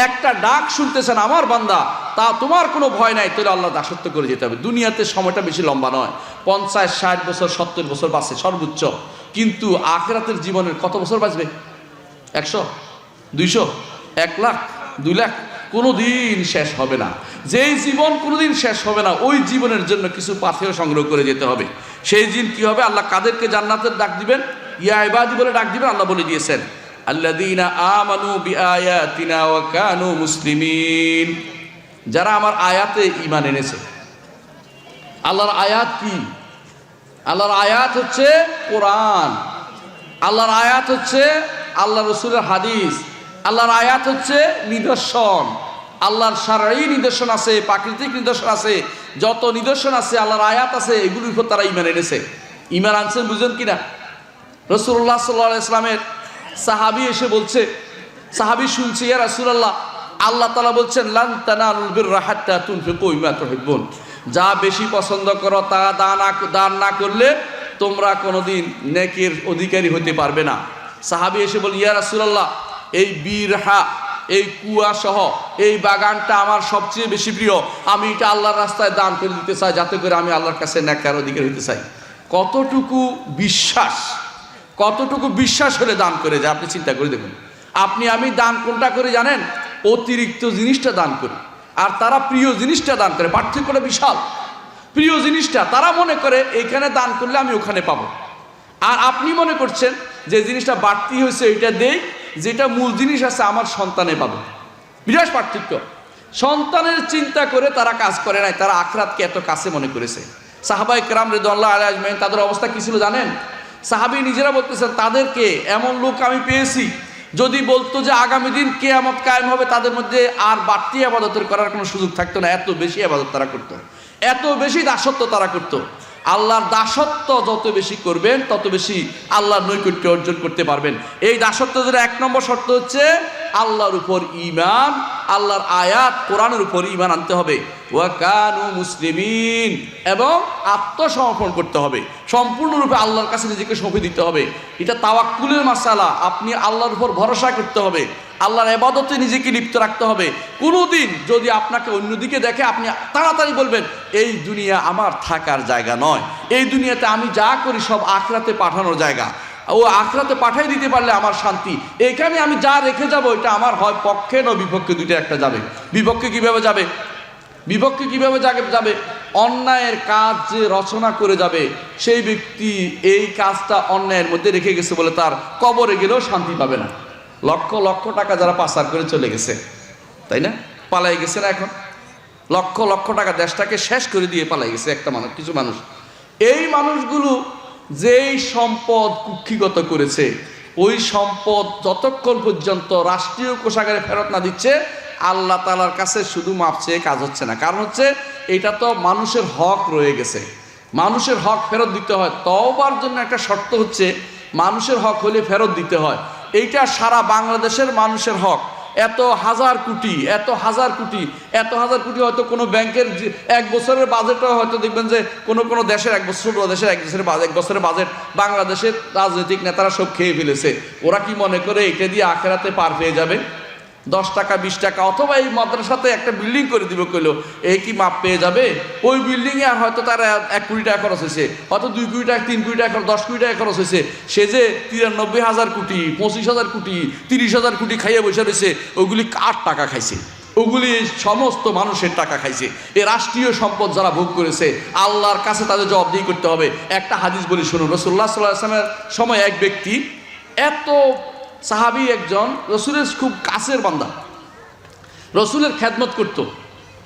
একটা ডাক শুনতে চান, আমার বান্দা তা তোমার কোনো ভয় নাই, তাহলে আল্লাহ দাসত্ব করে যেতে হবে। দুনিয়াতে সময়টা বেশি লম্বা নয়, 50, 60 বছর, 70 বছর বাঁচে সর্বোচ্চ, কিন্তু আখিরাতের জীবনের কত বছর বাঁচবে? 100, 200, 1 লাখ, 2 লাখ, কোনোদিন শেষ হবে না। যেই জীবন কোনোদিন শেষ হবে না, ওই জীবনের জন্য কিছু পাথেয় সংগ্রহ করে যেতে হবে। সেই দিন কি হবে? আল্লাহ কাদেরকে জান্নাতের ডাক দিবেন? ইয়া ইবাদি বলে ডাক দিবেন। আল্লাহ বলে দিয়েছেন, আল্লাযীনা আমানু বিআয়াতিনা ওয়া কানু মুসলিমিন, যারা আমার আয়াতে ঈমান এনেছে। আল্লাহর আয়াত কি? আল্লাহর আয়াত হচ্ছে কোরআন, আল্লাহর আয়াত হচ্ছে আল্লাহ রসুলের হাদিস, আল্লাহর আয়াত হচ্ছে নিদর্শন। আল্লাহর শারঈ নিদর্শন আছে, প্রাকৃতিক নিদর্শন আছে, যত নিদর্শন আছে আল্লাহর আয়াত আছে, এগুলোর উপর তারা ঈমান এনেছে। ঈমান আনছেন বুঝেন কিনা? রাসূলুল্লাহ সাল্লাল্লাহু আলাইহি ওয়াসাল্লামের সাহাবী এসে বলছে, সাহাবী শুনছে, ইয়া রাসূলুল্লাহ, আল্লাহ তাআলা বলছেন, লান তানালুল বিররা হাত্তা তুনফিকু মিম্মা তুহিব্বুন, যা বেশি পছন্দ করো তা দান না করলে তোমরা কোনোদিন নেকির অধিকারী হতে পারবে না। সাহাবী এসে বল, ইয়া রাসূলুল্লাহ, এই বিরহা, এই কুয়া সহ এই বাগানটা আমার সবচেয়ে বেশি প্রিয়, আমি এটা আল্লাহর রাস্তায় দান করে দিতে চাই, যাতে করে আমি আল্লাহর কাছে নেকার অধিকারী হতে চাই। কতটুকু বিশ্বাস হলে দান করে যায়, আপনি চিন্তা করে দেখুন। আপনি আমি দান কোনটা করে জানেন? অতিরিক্ত জিনিসটা দান করি, আর তারা প্রিয় জিনিসটা দান করে। পার্থক্যটা বিশাল। প্রিয় জিনিসটা তারা মনে করে এইখানে দান করলে আমি ওখানে পাবো, আর আপনি মনে করছেন যে জিনিসটা বাড়তি হয়েছে এটা দেই, যেটা মূল জিনিস আছে আমার সন্তানে পাবো। বিরাট পার্থক্য। সন্তানের চিন্তা করে তারা কাজ করে নাই, তারা আখিরাতকে এত কাছে মনে করেছে। সাহাবায়ে কেরাম রাদিয়াল্লাহু আলাইহিম আজমাইন, তাদের অবস্থা কি ছিল জানেন? সাহাবী নিজেরা বলতেছেন, তাদেরকে এমন লোক আমি পেয়েছি, যদি বলতো যে আগামী দিন কিয়ামত কায়েম হবে, তাদের মধ্যে আর বাড়তি ইবাদতের করার কোনো সুযোগ থাকতো না। এত বেশি ইবাদত তারা করতো, এত বেশি দাসত্ব তারা করতো। আল্লাহর দাসত্ব যত বেশি করবেন, তত বেশি আল্লাহর নৈকট্য অর্জন করতে পারবেন। এই দাসত্বের 1 নম্বর শর্ত হচ্ছে আল্লাহর উপর ঈমান, আল্লাহর আয়াত কোরআনের উপর ঈমান আনতে হবে। ওয়া কানু মুসলিমিন, এবং আত্মসমর্পণ করতে হবে, সম্পূর্ণরূপে আল্লাহর কাছে নিজেকে সঁপে দিতে হবে। এটা তাওয়াক্কুলের মাসালা। আপনি আল্লাহর উপর ভরসা করতে হবে, আল্লাহর ইবাদতে নিজেকে লিপ্ত রাখতে হবে। কোনোদিন যদি আপনাকে অন্যদিকে দেখে, আপনি তাড়াতাড়ি বলবেন, এই দুনিয়া আমার থাকার জায়গা নয়, এই দুনিয়াতে আমি যা করি সব আখিরাতে পাঠানোর জায়গা। ও আখিরাতে পাঠাই দিতে পারলে আমার শান্তি। এখানে আমি যা রেখে যাব, এটা আমার হয় পক্ষে না বিপক্ষে, দুইটা একটা যাবে। বিপক্ষে কিভাবে যাবে? অন্যায়ের কাজ যে রচনা করে যাবে, সেই ব্যক্তি এই কাজটা অন্যায়ের মধ্যে রেখে গেছে বলে তার কবরে গেলেও শান্তি পাবে না। লক্ষ লক্ষ টাকা যারা পাচার করে চলে গেছে, তাই না? পালাই গেছে না? এখন লক্ষ লক্ষ টাকা দেশটাকে শেষ করে দিয়ে পালাই গেছে কিছু মানুষ। এই মানুষগুলো যেই সম্পদ কুক্ষিগত করেছে, ওই সম্পদ যতক্ষণ পর্যন্ত রাষ্ট্রীয় কোষাগারে ফেরত না দিচ্ছে, আল্লাহ তাআলার কাছে শুধু মাপ চেয়ে কাজ হচ্ছে না। কারণ হচ্ছে এটা তো মানুষের হক রয়ে গেছে, মানুষের হক ফেরত দিতে হয়। তওবার জন্য একটা শর্ত হচ্ছে মানুষের হক হলে ফেরত দিতে হয়। এইটা সারা বাংলাদেশের মানুষের হক। এত হাজার কোটি হয়তো কোনো ব্যাংকের 1 বছরের বাজেটও হয়তো দেখবেন যে কোনো দেশের 1 বছরের বাজেট বাংলাদেশের রাজনৈতিক নেতারা সব খেয়ে ফেলেছে। ওরা কি মনে করে এটা দিয়ে আখিরাতে পার পেয়ে যাবে? 10 টাকা 20 টাকা, অথবা এই মাদ্রাসাতে একটা বিল্ডিং করে দিবে কইলো, এই কি মাপ পেয়ে যাবে? ওই বিল্ডিংয়ে হয়তো তার 1 কোটি টাকা খরচ হয়েছে, হয়তো 2 কোটি টাকা 3 কোটি টাকা 10 কোটি টাকা খরচ হয়েছে, সে যে 93,000 কোটি 25,000 কোটি 30,000 কোটি খাইয়ে বসে রয়েছে, ওগুলি কার টাকা খাইছে? ওগুলি সমস্ত মানুষের টাকা খাইছে। এ রাষ্ট্রীয় সম্পদ যারা ভোগ করেছে, আল্লাহর কাছে তাদের জবাবদিহি করতে হবে। একটা হাদিস বলি শুনুন। রাসূলুল্লাহ সাল্লাল্লাহু আলাইহি ওয়াসাল্লামের সময় এক ব্যক্তি, এত সাহাবী একজন, রসুলের খুব কাছের বান্দা, রসুলের খেদমত করত।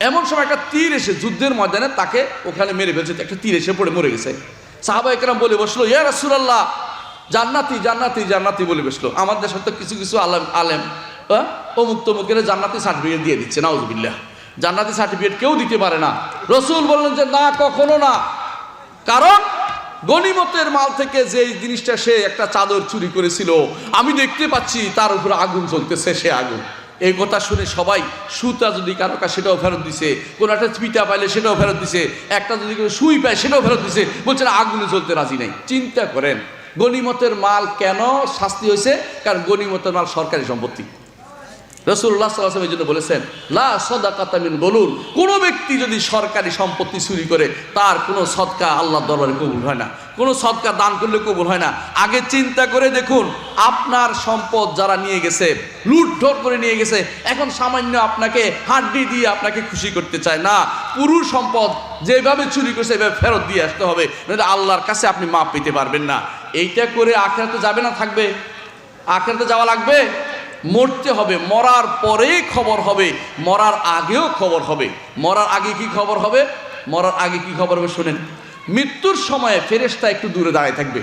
এমন সময় একটা তীর এসে যুদ্ধের ময়দানে তাকে ওখানে মেরে ফেলছে, একটা তীর এসে পড়ে মরে গেছে। সাহাবা একরাম বলে বসলো, ইয়া রাসূলুল্লাহ, জান্নাতি জান্নাতি জান্নাতি বলে বসলো। আমাদের দেশে তো কিছু কিছু আলেম অমুক তমুকের জান্নাতি সার্টিফিকেট দিয়ে দিচ্ছে, নাউজুবিল্লাহ। জান্নাতি সার্টিফিকেট কেউ দিতে পারে না। রসুল বললেন যে না, কখনো না। কারণ গনিমতের মাল থেকে যে জিনিসটা, সে একটা চাদর চুরি করেছিল, আমি দেখতে পাচ্ছি তার উপরে আগুন জ্বলতেছে, সে আগুন। এই কথা শুনে সবাই, সুতা যদি কারো কাছে সেটাও ফেরত দিছে, কোনো একটা পিঠা পাইলে সেটাও ফেরত দিছে, একটা যদি কোনো সুই পায় সেটাও ফেরত দিছে, বলছে না আগুনে জ্বলতে রাজি নাই। চিন্তা করেন গনিমতের মাল কেন শাস্তি হয়েছে? কারণ গনিমতের মাল সরকারি সম্পত্তি। রাসূলুল্লাহ সাল্লাল্লাহু আলাইহি ওয়াসাল্লাম এই জন্য বলেছেন, লা সাদাকাতা মিন গুলুল, কোনো ব্যক্তি যদি সরকারি সম্পত্তি চুরি করে, তার কোনো সদকা আল্লাহর দরবারে কবুল হয় না, কোনো সদকা দান করলে কবুল হয় না। আগে চিন্তা করে দেখুন, আপনার সম্পদ যারা নিয়ে গেছে, লুটধর করে নিয়ে গেছে, এখন সামান্য আপনাকে হাড্ডি দিয়ে আপনাকে খুশি করতে চায় না। পুরো সম্পদ যেভাবে চুরি করছে এভাবে ফেরত দিয়ে আসতে হবে, নইলে আল্লাহর কাছে আপনি মাপ পেতে পারবেন না। এইটা করে আখিরাতে যাবে না থাকবে? আখিরাতে যাওয়া লাগবে। মরতে হবে, মরার পরেই খবর হবে, মরার আগেও খবর হবে। মরার আগে কি খবর হবে? মরার আগে কি খবর হবে শুনেন। মৃত্যুর সময়ে ফেরেশতা একটু দূরে দাঁড়িয়ে থাকবে।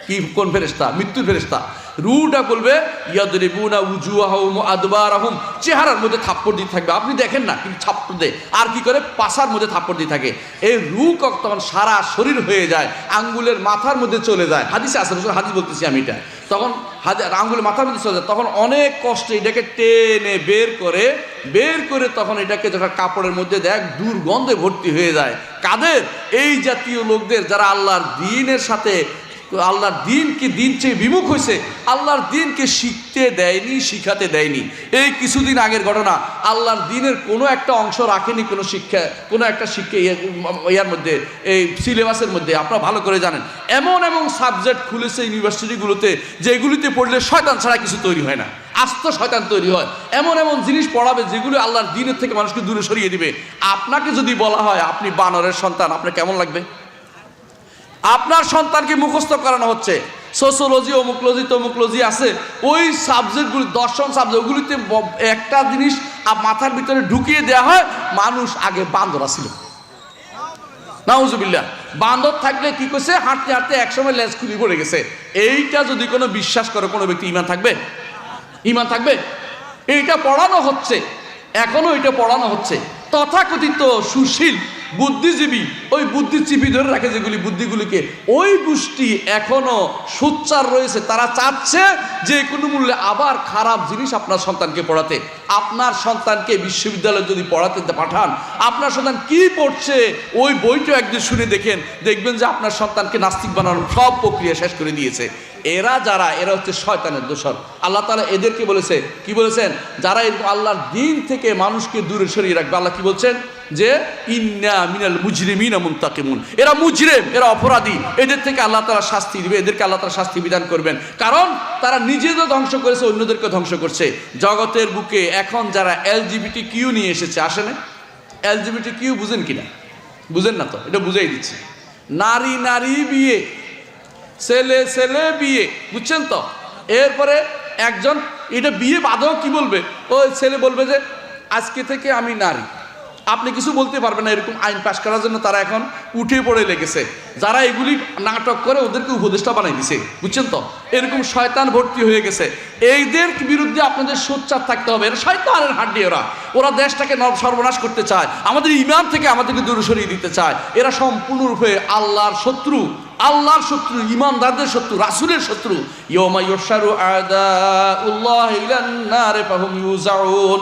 কি, কোন ফেরেশতা? মৃত্যুর ফেরেশতা। রুটা বলবে ইয়াদরিবুনা উজুহাহুম আদবারাহুম, চেহারার মধ্যে থাপ্পড় দিয়ে থাকবে, আপনি দেখেন না কিন্তু থাপ্পড় দেয়। আর কি করে? পাছার মধ্যে থাপ্পড় দিয়ে থাকে। এই রু তখন সারা শরীর হয়ে যায়, আঙ্গুলের মাথার মধ্যে চলে যায়। হাদিসে আছে, হাদিস বলতেছি আমি এটা। তখন আঙ্গুলের মাথার মধ্যে চলে যায়, তখন অনেক কষ্টে এটাকে টেনে বের করে তখন এটাকে যখন কাপড়ের মধ্যে দেখ, দুর্গন্ধে ভর্তি হয়ে যায়। কাদের? এই জাতীয় লোকদের যারা আল্লাহর দ্বীনের সাথে, আল্লাহর দিনকে, দিন চেয়ে বিমুখ হয়েছে, আল্লাহর দিনকে শিখতে দেয়নি, শিখাতে দেয়নি। এই কিছুদিন আগের ঘটনা, আল্লাহর দিনের কোনো একটা অংশ রাখেনি, কোনো শিক্ষা, কোনো একটা শিক্ষা ইয়ার মধ্যে, এই সিলেবাসের মধ্যে। আপনারা ভালো করে জানেন, এমন এমন সাবজেক্ট খুলেছে ইউনিভার্সিটিগুলোতে, যেগুলিতে পড়লে শয়তান ছাড়া কিছু তৈরি হয় না, আস্ত শয়তান তৈরি হয়। এমন এমন জিনিস পড়াবে যেগুলো আল্লাহর দিনের থেকে মানুষকে দূরে সরিয়ে দিবে। আপনাকে যদি বলা হয় আপনি বানরের সন্তান, আপনার কেমন লাগবে? আপনার সন্তানকে মুখস্থ করানো হচ্ছে সোশ্যোলজি, অমুকলজি, তমুকলজি আছে, ওই সাবজেক্টগুলি, দর্শন সাবজেক্ট, ওগুলিতে একটা জিনিস মাথার ভিতরে ঢুকিয়ে দেওয়া হয়, মানুষ আগে বান্দর ছিল। নাউজুবিল্লাহ। বান্দর থাকলে কি করছে? হাঁটতে হাঁটতে একসময় লেজ খুলে পড়ে গেছে। এইটা যদি কোনো বিশ্বাস করে কোনো ব্যক্তি, ইমান থাকবে? ইমান থাকবে? এইটা পড়ানো হচ্ছে, এখনো এটা পড়ানো হচ্ছে। তথাকথিত সুশীল বুদ্ধিজীবী, ওই বুদ্ধিজীবী ধরে রাখে যেগুলি বুদ্ধিগুলিকে, ওই গোষ্ঠী এখনো সোচ্চার রয়েছে। তারা চাচ্ছে যে কোনো মূল্যে আবার খারাপ জিনিস আপনার সন্তানকে পড়াতে। আপনার সন্তানকে বিশ্ববিদ্যালয়ে যদি পড়াতে পাঠান, আপনার সন্তান কি পড়ছে ওই বইটা একদিন শুনে দেখবেন যে আপনার সন্তানকে নাস্তিক বানানোর সব প্রক্রিয়া শেষ করে দিয়েছে। এরা যারা, এরা হচ্ছে শয়তানের দোসর। আল্লাহ তাআলা এদেরকে বলেছে, কি বলেছেন? যারা আল্লাহর দিন থেকে মানুষকে দূরে সরিয়ে রাখবে। আল্লাহ কি বলছেন? যে ইন্না মিনাল মুজরিমিনা মুনতাকিমুন, এরা মুজরিম, এরা অপরাধী, এদের থেকে আল্লাহ তাআলা শাস্তি দিবে, এদেরকে আল্লাহ তাআলা শাস্তি বিধান করবেন। কারণ তারা নিজেদের ধ্বংস করেছে, অন্যদেরকে ধ্বংস করছে। জগতের বুকে এখন যারা LGBT নিয়ে এসেছে, আসে না? LGBT বুঝেন কিনা? বুঝেন না তো, এটা বুঝাই দিচ্ছি। নারী নারী বিয়ে, ছেলে ছেলে বিয়ে, বুঝছেন তো? এরপরে একজন এটা বিয়ে বাদেও কি বলবে? ওই ছেলে বলবে যে আজকে থেকে আমি নারী, আপনি কিছু বলতে পারবেন না। এরকম আইন পাশ করার জন্য তারা এখন উঠে পড়ে লেগেছে। যারা এগুলি নাটক করে ওদেরকে উপদেষ্টা বানাই দিছে, বুঝছেন তো? এরকম শয়তান ভর্তি হয়ে গেছে। এইদের বিরুদ্ধে আপনাদের সোচ্চার থাকতে হবে। এরা শয়তানের হাড্ডি, ওরা দেশটাকে সর্বনাশ করতে চায়, আমাদের ইমান থেকে আমাদেরকে দূরে সরিয়ে দিতে চায়। এরা সম্পূর্ণরূপে আল্লাহর শত্রু, আল্লাহর শত্রু, ইমানদারদের শত্রু, রাসূলের শত্রু। ইয়াউমা ইউশারু আদাউল্লাহি ইলান নারি ফাহুম ইউজাউন,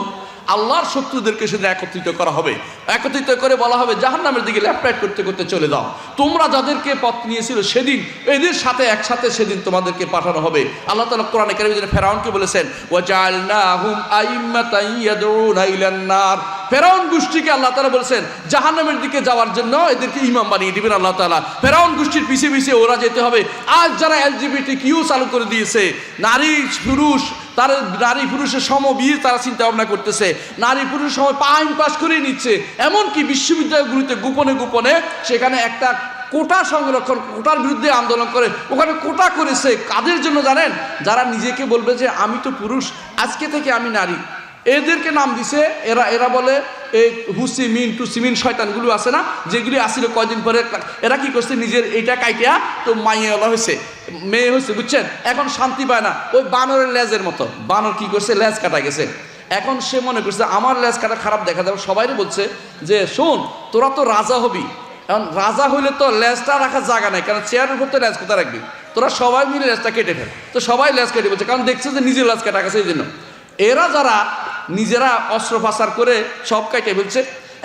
আল্লাহর শত্রুদেরকে সেদিন একত্রিত করা হবে। একত্রিত করে বলা হবে জাহান্নামের দিকে লেফট রাইট করতে করতে চলে যাও। তোমরা যাদেরকে পথ নিয়েছিল সেদিন এদের সাথে একসাথে সেদিন তোমাদেরকে পাঠানো হবে। আল্লাহ তাআলা কোরআনে কারিমে ফেরাউনকে বলেছেন ওয়াজআলনাহুম আইম্মাতান ইয়াদউনা ইলান নার। ফেরাউন গোষ্ঠীকে আল্লাহ তাআলা বলেছেন জাহান্নামের দিকে যাওয়ার জন্য এদেরকে ইমাম বানিয়ে দিবেন আল্লাহ তাআলা। ফেরাউন গোষ্ঠীর পিছে পিছে ওরা যেতে হবে। আজ যারা LGBTQ চালু করে দিয়েছে, নারী পুরুষ তার নারী পুরুষের সমবিয়ে তারা চিন্তা ভাবনা করতেছে, নারী পুরুষ সম আইন পাশ করে নিচ্ছে, এমনকি বিশ্ববিদ্যালয়গুলিতে গোপনে গোপনে সেখানে একটা কোটা সংরক্ষণ, কোটার বিরুদ্ধে আন্দোলন করে ওখানে কোটা করেছে। কাদের জন্য জানেন? যারা নিজেকে বলবে যে আমি তো পুরুষ, আজকে থেকে আমি নারী, এদেরকে নাম দিছে এরা বলে এই হুসিমিন টুসিমিন শয়তানগুলো আছে না, যেগুলি আসছিল কয়দিন পরে এরা কি করছে নিজের এইটা কাইটিয়া তো মাইয়াওয়ালা হয়েছে, মেয়ে হয়েছে, বুঝছেন? এখন শান্তি পায় না, ওই বানরের লেজের মতো। বানর কি করছে? লেজ কাটা গেছে। এখন সে মনে করছে আমার লেজ কাটা খারাপ দেখা যাবে, সবাই বলছে যে শোন তোরা তো রাজা হবি, এখন রাজা হইলে তো লেজটা রাখার জায়গা নাই, কারণ চেয়ারের উপর তো লেজ কোথায় রাখবি, তোরা সবাই মিলে লেজটা কেটে ফেল। তো সবাই লেজ কেটে বলছে, কারণ দেখছে যে নিজের লেজ কাটা গেছে। এই জন্য এরা যারা নিজেরা অস্ত্রোপচার করে সব কাটে ফেলছে,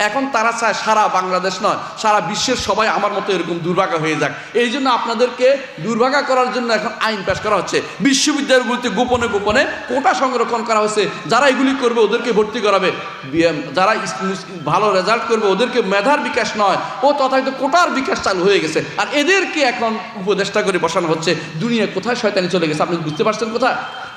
এখন তারা চায় সারা বাংলাদেশ নয় সারা বিশ্বের সবাই আমার মতো এরকম দুর্ভাগা হয়ে যাক। এই জন্য আপনাদেরকে দুর্ভাগা করার জন্য এখন আইন পাস করা হচ্ছে। বিশ্ববিদ্যালয়গুলিতে গোপনে গোপনে কোটা সংরক্ষণ করা হচ্ছে। যারা এগুলি করবে ওদেরকে ভর্তি করাবে, যারা ভালো রেজাল্ট করবে ওদেরকে মেধার বিকাশ নয় ও তথাকথিত কোটার বিকাশ চালু হয়ে গেছে। আর এদেরকে এখন উপদেষ্টা করে বসানো হচ্ছে। দুনিয়া কোথায় শয়তানি চলে গেছে আপনি বুঝতে পারছেন?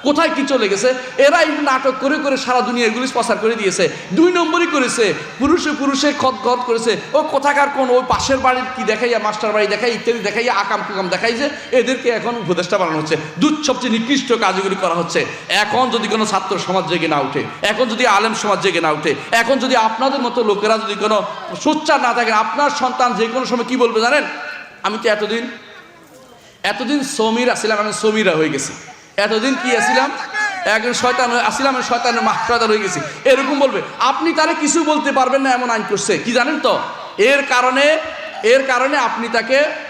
কোথায় কি চলে গেছে? এরা এই নাটক করে করে সারা দুনিয়া এগুলি প্রচার করে দিয়েছে। 2 নম্বরই করেছে, পুরুষে পুরুষে খত করেছে। ও কোথাকার কোন ওই পাশের বাড়ির কি দেখাইয়া মাস্টার বাড়ি দেখাই ইত্যাদি দেখাইয়া আকাম কুকাম দেখাই যে এদেরকে এখন উপদেষ্টা বানানো হচ্ছে। সবচেয়ে নিকৃষ্ট কাজগুলি করা হচ্ছে। এখন যদি কোনো ছাত্র সমাজ জেগে না উঠে, এখন যদি আলেম সমাজ জেগে না উঠে, এখন যদি আপনাদের মতো লোকেরা যদি কোনো সোচ্চার না থাকে, আপনার সন্তান যে কোনো সময় কি বলবে জানেন? আমি তো এতদিন সমীর আসছিলাম, আমি সমীরা হয়ে গেছি। এতদিন কি আসছিলাম? একজন শয়তান আসছিলাম, আমি শয়তানের শয়তান হয়ে গেছি, এরকম বলবে। আপনি তারে কিছু বলতে পারবেন না, এমন আইন করছে। কি জানেন তো? এর কারণে আপনি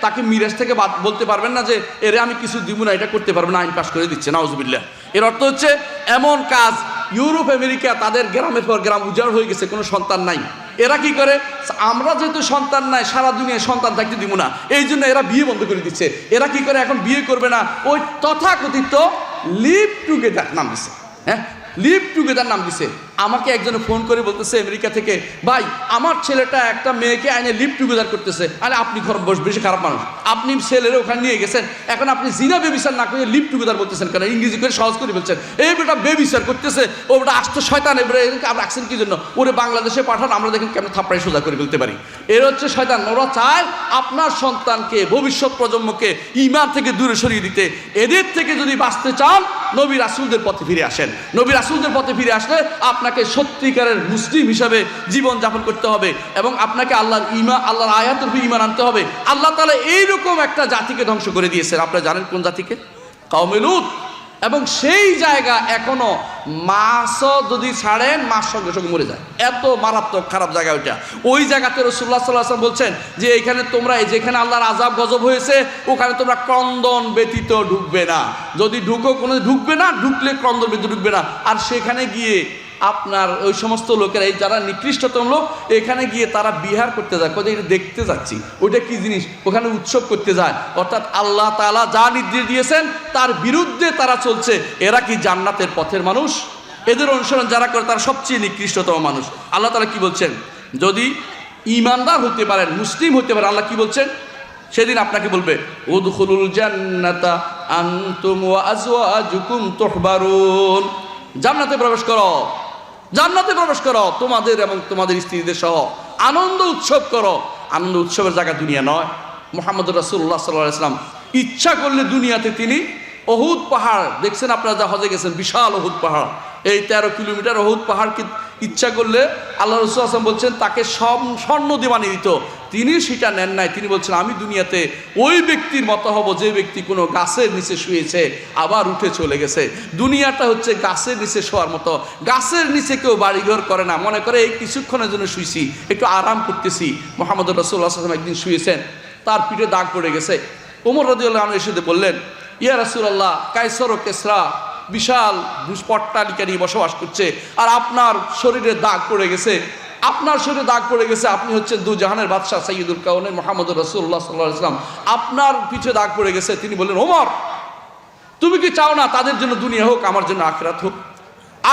তাকে মিরাজ থেকে বলতে পারবেন না যে এরে আমি কিছু দিব না, এটা করতে পারবেন না, আইন পাস করে দিচ্ছে। নাউজুবিল্লাহ। এর অর্থ হচ্ছে এমন কাজ ইউরোপ আমেরিকা তাদের গ্রামের পর গ্রাম উজাড় হয়ে গেছে, কোনো সন্তান নাই। এরা কি করে? আমরা যেহেতু সন্তান নাই, সারা দুনিয়ায় সন্তান থাকতে দিব না, এই জন্য এরা বিয়ে বন্ধ করে দিচ্ছে। এরা কি করে? এখন বিয়ে করবে না, ওই তথাকথিত লিভ টুগেদার নাম দিছে। হ্যাঁ, লিভ টুগেদার নাম দিছে। আমাকে একজনে ফোন করে বলতেছে আমেরিকা থেকে, ভাই আমার ছেলেটা একটা মেয়েকে আইনে লিভ টুগেদার করতেছে। আরে আপনি বেশি খারাপ মানুষ, আপনি ছেলের ওখানে নিয়ে গেছেন, এখন আপনি জিনা বেবিচার না করে লিভ টুগেদার বলতেছেন কেন? ইংরেজি করে সহজ করে বলছেন। এই বেটা বেবিচার করতেছে, ও বেটা আসতো শয়তান, এবারে আপনি রাখছেন কি জন্য? ওরে বাংলাদেশে পাঠান, আমরা দেখেন কেমন থাপড়াই সোজা করে ফেলতে পারি। এর হচ্ছে শয়তান। ওরা চায় আপনার সন্তানকে, ভবিষ্যৎ প্রজন্মকে ঈমান থেকে দূরে সরিয়ে দিতে। এদের থেকে যদি বাঁচতে চান, নবী রাসূলদের পথে ফিরে আসেন। নবী রাসূলদের পথে ফিরে আসলে আপনাকে সত্যিকারের মুসলিম হিসাবে জীবন যাপন করতে হবে এবং আপনাকে আল্লাহর আয়াতের উপর ঈমান আনতে হবে। আল্লাহ তাআলা এইরকম একটা জাতিকে ধ্বংস করে দিয়েছেন। আপনারা জানেন কোন জাতিকে? কওমে লূত। এবং সেই জায়গা এখনো মাছও যদি ছাড়েন, মাছ সঙ্গে সঙ্গে মরে যায়। এত মারাত্মক খারাপ জায়গা ওইটা। ওই জায়গাতে রাসূলুল্লাহ সাল্লাল্লাহু আলাইহি ওয়াসাল্লাম বলছেন যে এখানে তোমরা, যেখানে আল্লাহর আযাব গজব হয়েছে, ওখানে তোমরা ক্রন্দন ব্যতীত ঢুকবে না। যদি ঢুকো, কোনো ঢুকবে না, ঢুকলে ক্রন্দন ব্যতীত ঢুকবে না। আর সেখানে গিয়ে আপনার ওই সমস্ত লোকেরা, এই যারা নিকৃষ্টতম লোক, এখানে গিয়ে তারা বিহার করতে যায়, কোথায় এটা দেখতে যাচ্ছি, ওইটা কি জিনিস, ওখানে উৎসব করতে যায়। অর্থাৎ আল্লাহ তাআলা যা নির্দেশ দিয়েছেন তার বিরুদ্ধে তারা চলছে। এরা কি জান্নাতের পথের মানুষ? এদের অনুসরণ যারা করে তারা সবচেয়ে নিকৃষ্টতম মানুষ। আল্লাহ তাআলা কি বলছেন? যদি ঈমানদার হতে পারেন, মুসলিম হতে পারেন, আল্লাহ কি বলছেন? সেদিন আপনাকে বলবে উদখুলুল জান্নাতা আনতুম ওয়া আজওয়াজুকুম তুহবারুন। জান্নাতে প্রবেশ করো, জান্নাতে প্রবেশ করো তোমাদের এবং তোমাদের স্ত্রীদের সহ, আনন্দ উৎসব করো। আনন্দ উৎসবের জায়গা দুনিয়া নয়। মুহাম্মদুর রাসূলুল্লাহ সাল্লাল্লাহু আলাইহি ওয়াসাল্লাম ইচ্ছা করলে দুনিয়াতে তিনি উহুদ পাহাড় দেখছেন, আপনারা যা হজে গেছেন, বিশাল উহুদ পাহাড়, এই 13 কিলোমিটার উহুদ পাহাড় কি ইচ্ছা করলে আল্লাহ রাসূল সাল্লাল্লাহু আলাইহি ওয়াসাল্লাম বলছেন তাকে স্বর্ণ দিয়ে বানিয়ে দিত। তিনি সেটা নেন নাই। তিনি বলছেন আমি দুনিয়াতে ওই ব্যক্তির মতো হব যে ব্যক্তি কোনো গাছের নিচে শুয়েছে আবার উঠে চলে গেছে। দুনিয়াটা হচ্ছে গাছের নিচে শোয়ার মতো। গাছের নিচে কেউ বাড়িঘর করে না, মনে করে এই কিছুক্ষণের জন্য শুয়েছি, একটু আরাম করতেছি। মুহাম্মদুর রাসূলুল্লাহ সাল্লাল্লাহু আলাইহি ওয়াসাল্লাম একদিন শুয়েছেন, তার পিঠে দাগ পড়ে গেছে। ওমর রাদিয়াল্লাহু আনহু এসে বললেন, ইয়া রাসূলুল্লাহ, কায়সার ও কেসরা বিশাল পট্টালিকা নিয়ে বসবাস করছে, আর আপনার শরীরে দাগ পড়ে গেছে, আপনার শরীরে দাগ পড়ে গেছে, আপনি হচ্ছেন দু জাহানের বাদশাহ সাইয়্যিদুল কাউনাইন মুহাম্মদুর রাসূলুল্লাহ সাল্লাল্লাহু আলাইহি ওয়াসাল্লাম, আপনার পিঠে দাগ পড়ে গেছে। তিনি বললেন, ওমর তুমি কি চাও না তাদের জন্য দুনিয়া হোক, আমার জন্য আখিরাত হোক?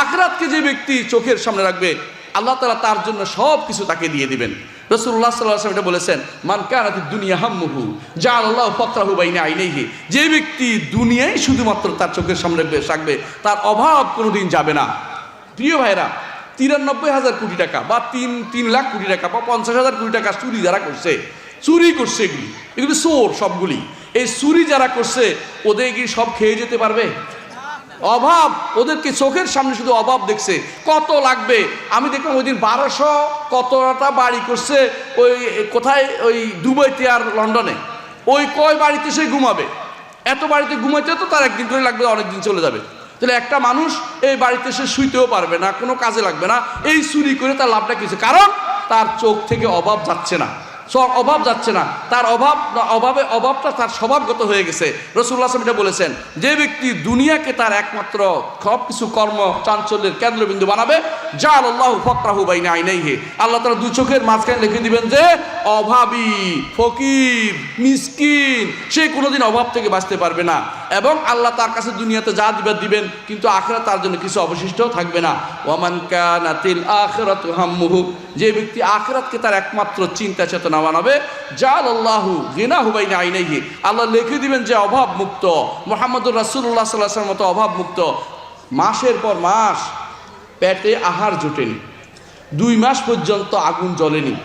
আখিরাতকে যে ব্যক্তি চোখের সামনে রাখবে আল্লাহ তাআলা তার জন্য সব কিছু তাকে দিয়ে দিবেন। রাসূলুল্লাহ সাল্লাল্লাহু আলাইহি ওয়াসাল্লাম এটা বলেছেন, মান কানাতিদ দুনিয়া হাম্মুহু জাআলাল্লাহু ফাকরাহু বাইনা আইনাইহি। যে ব্যক্তি দুনিয়ায় শুধুমাত্র তার চোখের সামনে রাখবে তার অভাব কোনোদিন যাবে না। প্রিয় ভাইরা, 93,000 কোটি টাকা বা 3 লাখ কোটি টাকা বা 50,000 কোটি টাকা চুরি যারা করছে, চুরি করছে, এগুলি চোর সবগুলি। এই চুরি যারা করছে ওদের কি সব খেয়ে যেতে পারবে? অভাব, ওদেরকে চোখের সামনে শুধু অভাব দেখছে। কত লাগবে? আমি দেখলাম ওই দিন 1200 কতটা বাড়ি করছে ওই কোথায়, ওই দুবাইতে আর লন্ডনে। ওই কয় বাড়িতে সে ঘুমাবে? এত বাড়িতে ঘুমাইতে তো তার একদিন করে লাগবে, অনেকদিন চলে যাবে। তাহলে একটা মানুষ এই বাড়িতে সে শুইতেও পারবে না, কোনো কাজে লাগবে না। এই চুরি করে তার লাভটা কিছু, কারণ তার চোখ থেকে অভাব যাচ্ছে না, অভাব যাচ্ছে না, তার অভাবটা তার স্বভাবগত হয়ে গেছে। রাসূলুল্লাহ সাল্লাল্লাহু আলাইহি ওয়াসাল্লাম এটা বলেছেন, যে ব্যক্তি দুনিয়াকে তার একমাত্র সব কিছু কর্ম চাঞ্চল্যের কেন্দ্রবিন্দু বানাবে, জাআলাল্লাহু ফাকরাহু বাইনা আইনাইহি, আল্লাহ তাআলা দুই চোখের মাঝখানে লিখে দিবেন যে অভাবী, ফকির, মিসকিন, সে কোনোদিন অভাব থেকে বাঁচতে পারবে না। এবং আল্লাহ তার কাছে দুনিয়াতে যা দিবেন, কিন্তু আখিরাতে তার জন্য কিছু অবশিষ্ট থাকবে না। ওয়ামান কানাতিল আখিরাতু হাম্মুহু, যে ব্যক্তি আখিরাতকে তার একমাত্র চিন্তা চেতনা বানাবে, জাআলাল্লাহু গিনাহু বাইনা আইনাইহি, আল্লাহ লিখে দিবেন যে অভাব মুক্ত, মুহাম্মদুর রাসূলুল্লাহ সাল্লাল্লাহু আলাইহি ওয়াসাল্লামের মতো অভাব মুক্ত। মাসের পর মাস পেটে আহার জোটেনি, 2 মাস পর্যন্ত আগুন জ্বলেনি।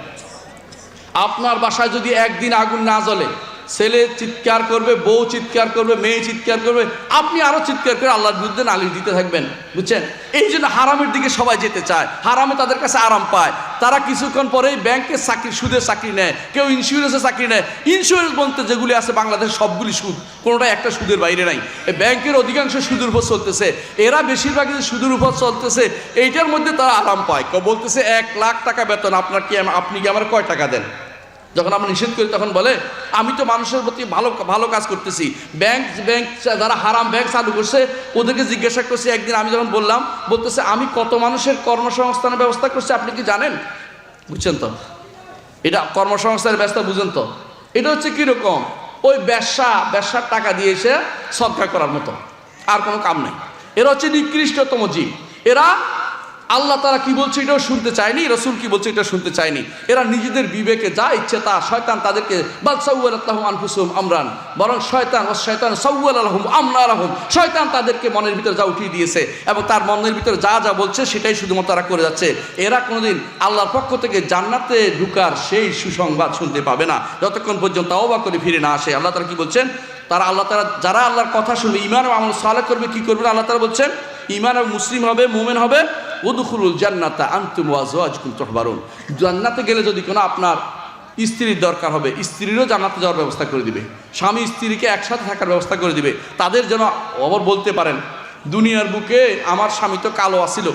আপনার বাসায় যদি একদিন আগুন না জ্বলে, ছেলে চিৎকার করবে, বউ চিৎকার করবে, মেয়ে চিৎকার করবে, আপনি আরো চিৎকার করে আল্লাহর বিরুদ্ধে নালিশ দিতে থাকবেন, বুঝছেন? এই জন্য হারামের দিকে সবাই যেতে চায়, হারামে তাদের কাছে আরাম পায়। তারা কিছুক্ষণ পরেই ব্যাংকের চাকরি, সুদের চাকরি নেয়, কেউ ইন্স্যুরেন্সের চাকরি নেয়। ইন্স্যুরেন্স বলতে যেগুলি আছে বাংলাদেশ সবগুলি সুদ, কোনোটাই একটা সুদের বাইরে নাই। এই ব্যাংকের অধিকাংশ সুদের উপর চলতেছে, এরা বেশিরভাগই সুদের উপর চলতেছে, এইটার মধ্যে তারা আরাম পায়। কেউ বলতেছে 1 লাখ টাকা বেতন, আপনি কি আমার কয় টাকা দেন? যখন আমরা নিষেধ করি তখন বলে আমি তো মানুষের প্রতি ভালো কাজ করতেছি। ব্যাংক যারা হারাম ব্যাংক চালু করছে ওদেরকে জিজ্ঞাসা করছি একদিন, আমি যখন বলতেছে আমি কত মানুষের কর্মসংস্থানের ব্যবস্থা করছি আপনি কি জানেন? বুঝছেন তো, এটা কর্মসংস্থানের ব্যবস্থা বুঝেন তো? এটা হচ্ছে কীরকম, ওই ব্যবসার টাকা দিয়ে এসে সদকা করার মতো, আর কোনো কাম নেই। এরা হচ্ছে নিকৃষ্টতম জীব। এরা আল্লাহ তারা কি বলছে এটাও শুনতে চায়নি, রসুল কি বলছে এটা শুনতে চায়নি। এরা নিজেদের বিবেকে যা ইচ্ছে তা, শয়তান তাদেরকে বাল সাউওয়ালাত লাহুম আনফুসুহুম আমরান, বরং শয়তান সাউওয়ালা লাহুম আমরাহুম, শয়তান তাদেরকে মনের ভিতরে যা উঠিয়ে দিয়েছে এবং তার মনের ভিতরে যা যা বলছে সেটাই শুধুমাত্র তারা করে যাচ্ছে। এরা কোনোদিন আল্লাহর পক্ষ থেকে জান্নাতে ঢুকার সেই সুসংবাদ শুনতে পাবে না যতক্ষণ পর্যন্ত তওবা করে ফিরে না আসে। আল্লাহ তাআলা কি বলছেন? আল্লাহ তাআলা যারা আল্লাহর কথা শুনবে, ঈমান ও আমল সালেহ করবে, কি করবে আল্লাহ তাআলা বলছেন? ঈমান ও মুসলিম হবে, মুমিন হবে, উদখুলুল জান্নাতা আনতুম ওয়া আজওয়াজুকুম তুহবারুন। জান্নাতে গেলে যদি কোনো আপনার স্ত্রীর দরকার হবে, স্ত্রীরও জান্নাতে যাওয়ার ব্যবস্থা করে দিবে, স্বামী স্ত্রীকে একসাথে থাকার ব্যবস্থা করে দিবে। তাদের যেন আবার বলতে পারেন দুনিয়ার বুকে আমার স্বামী তো কালো আসিল,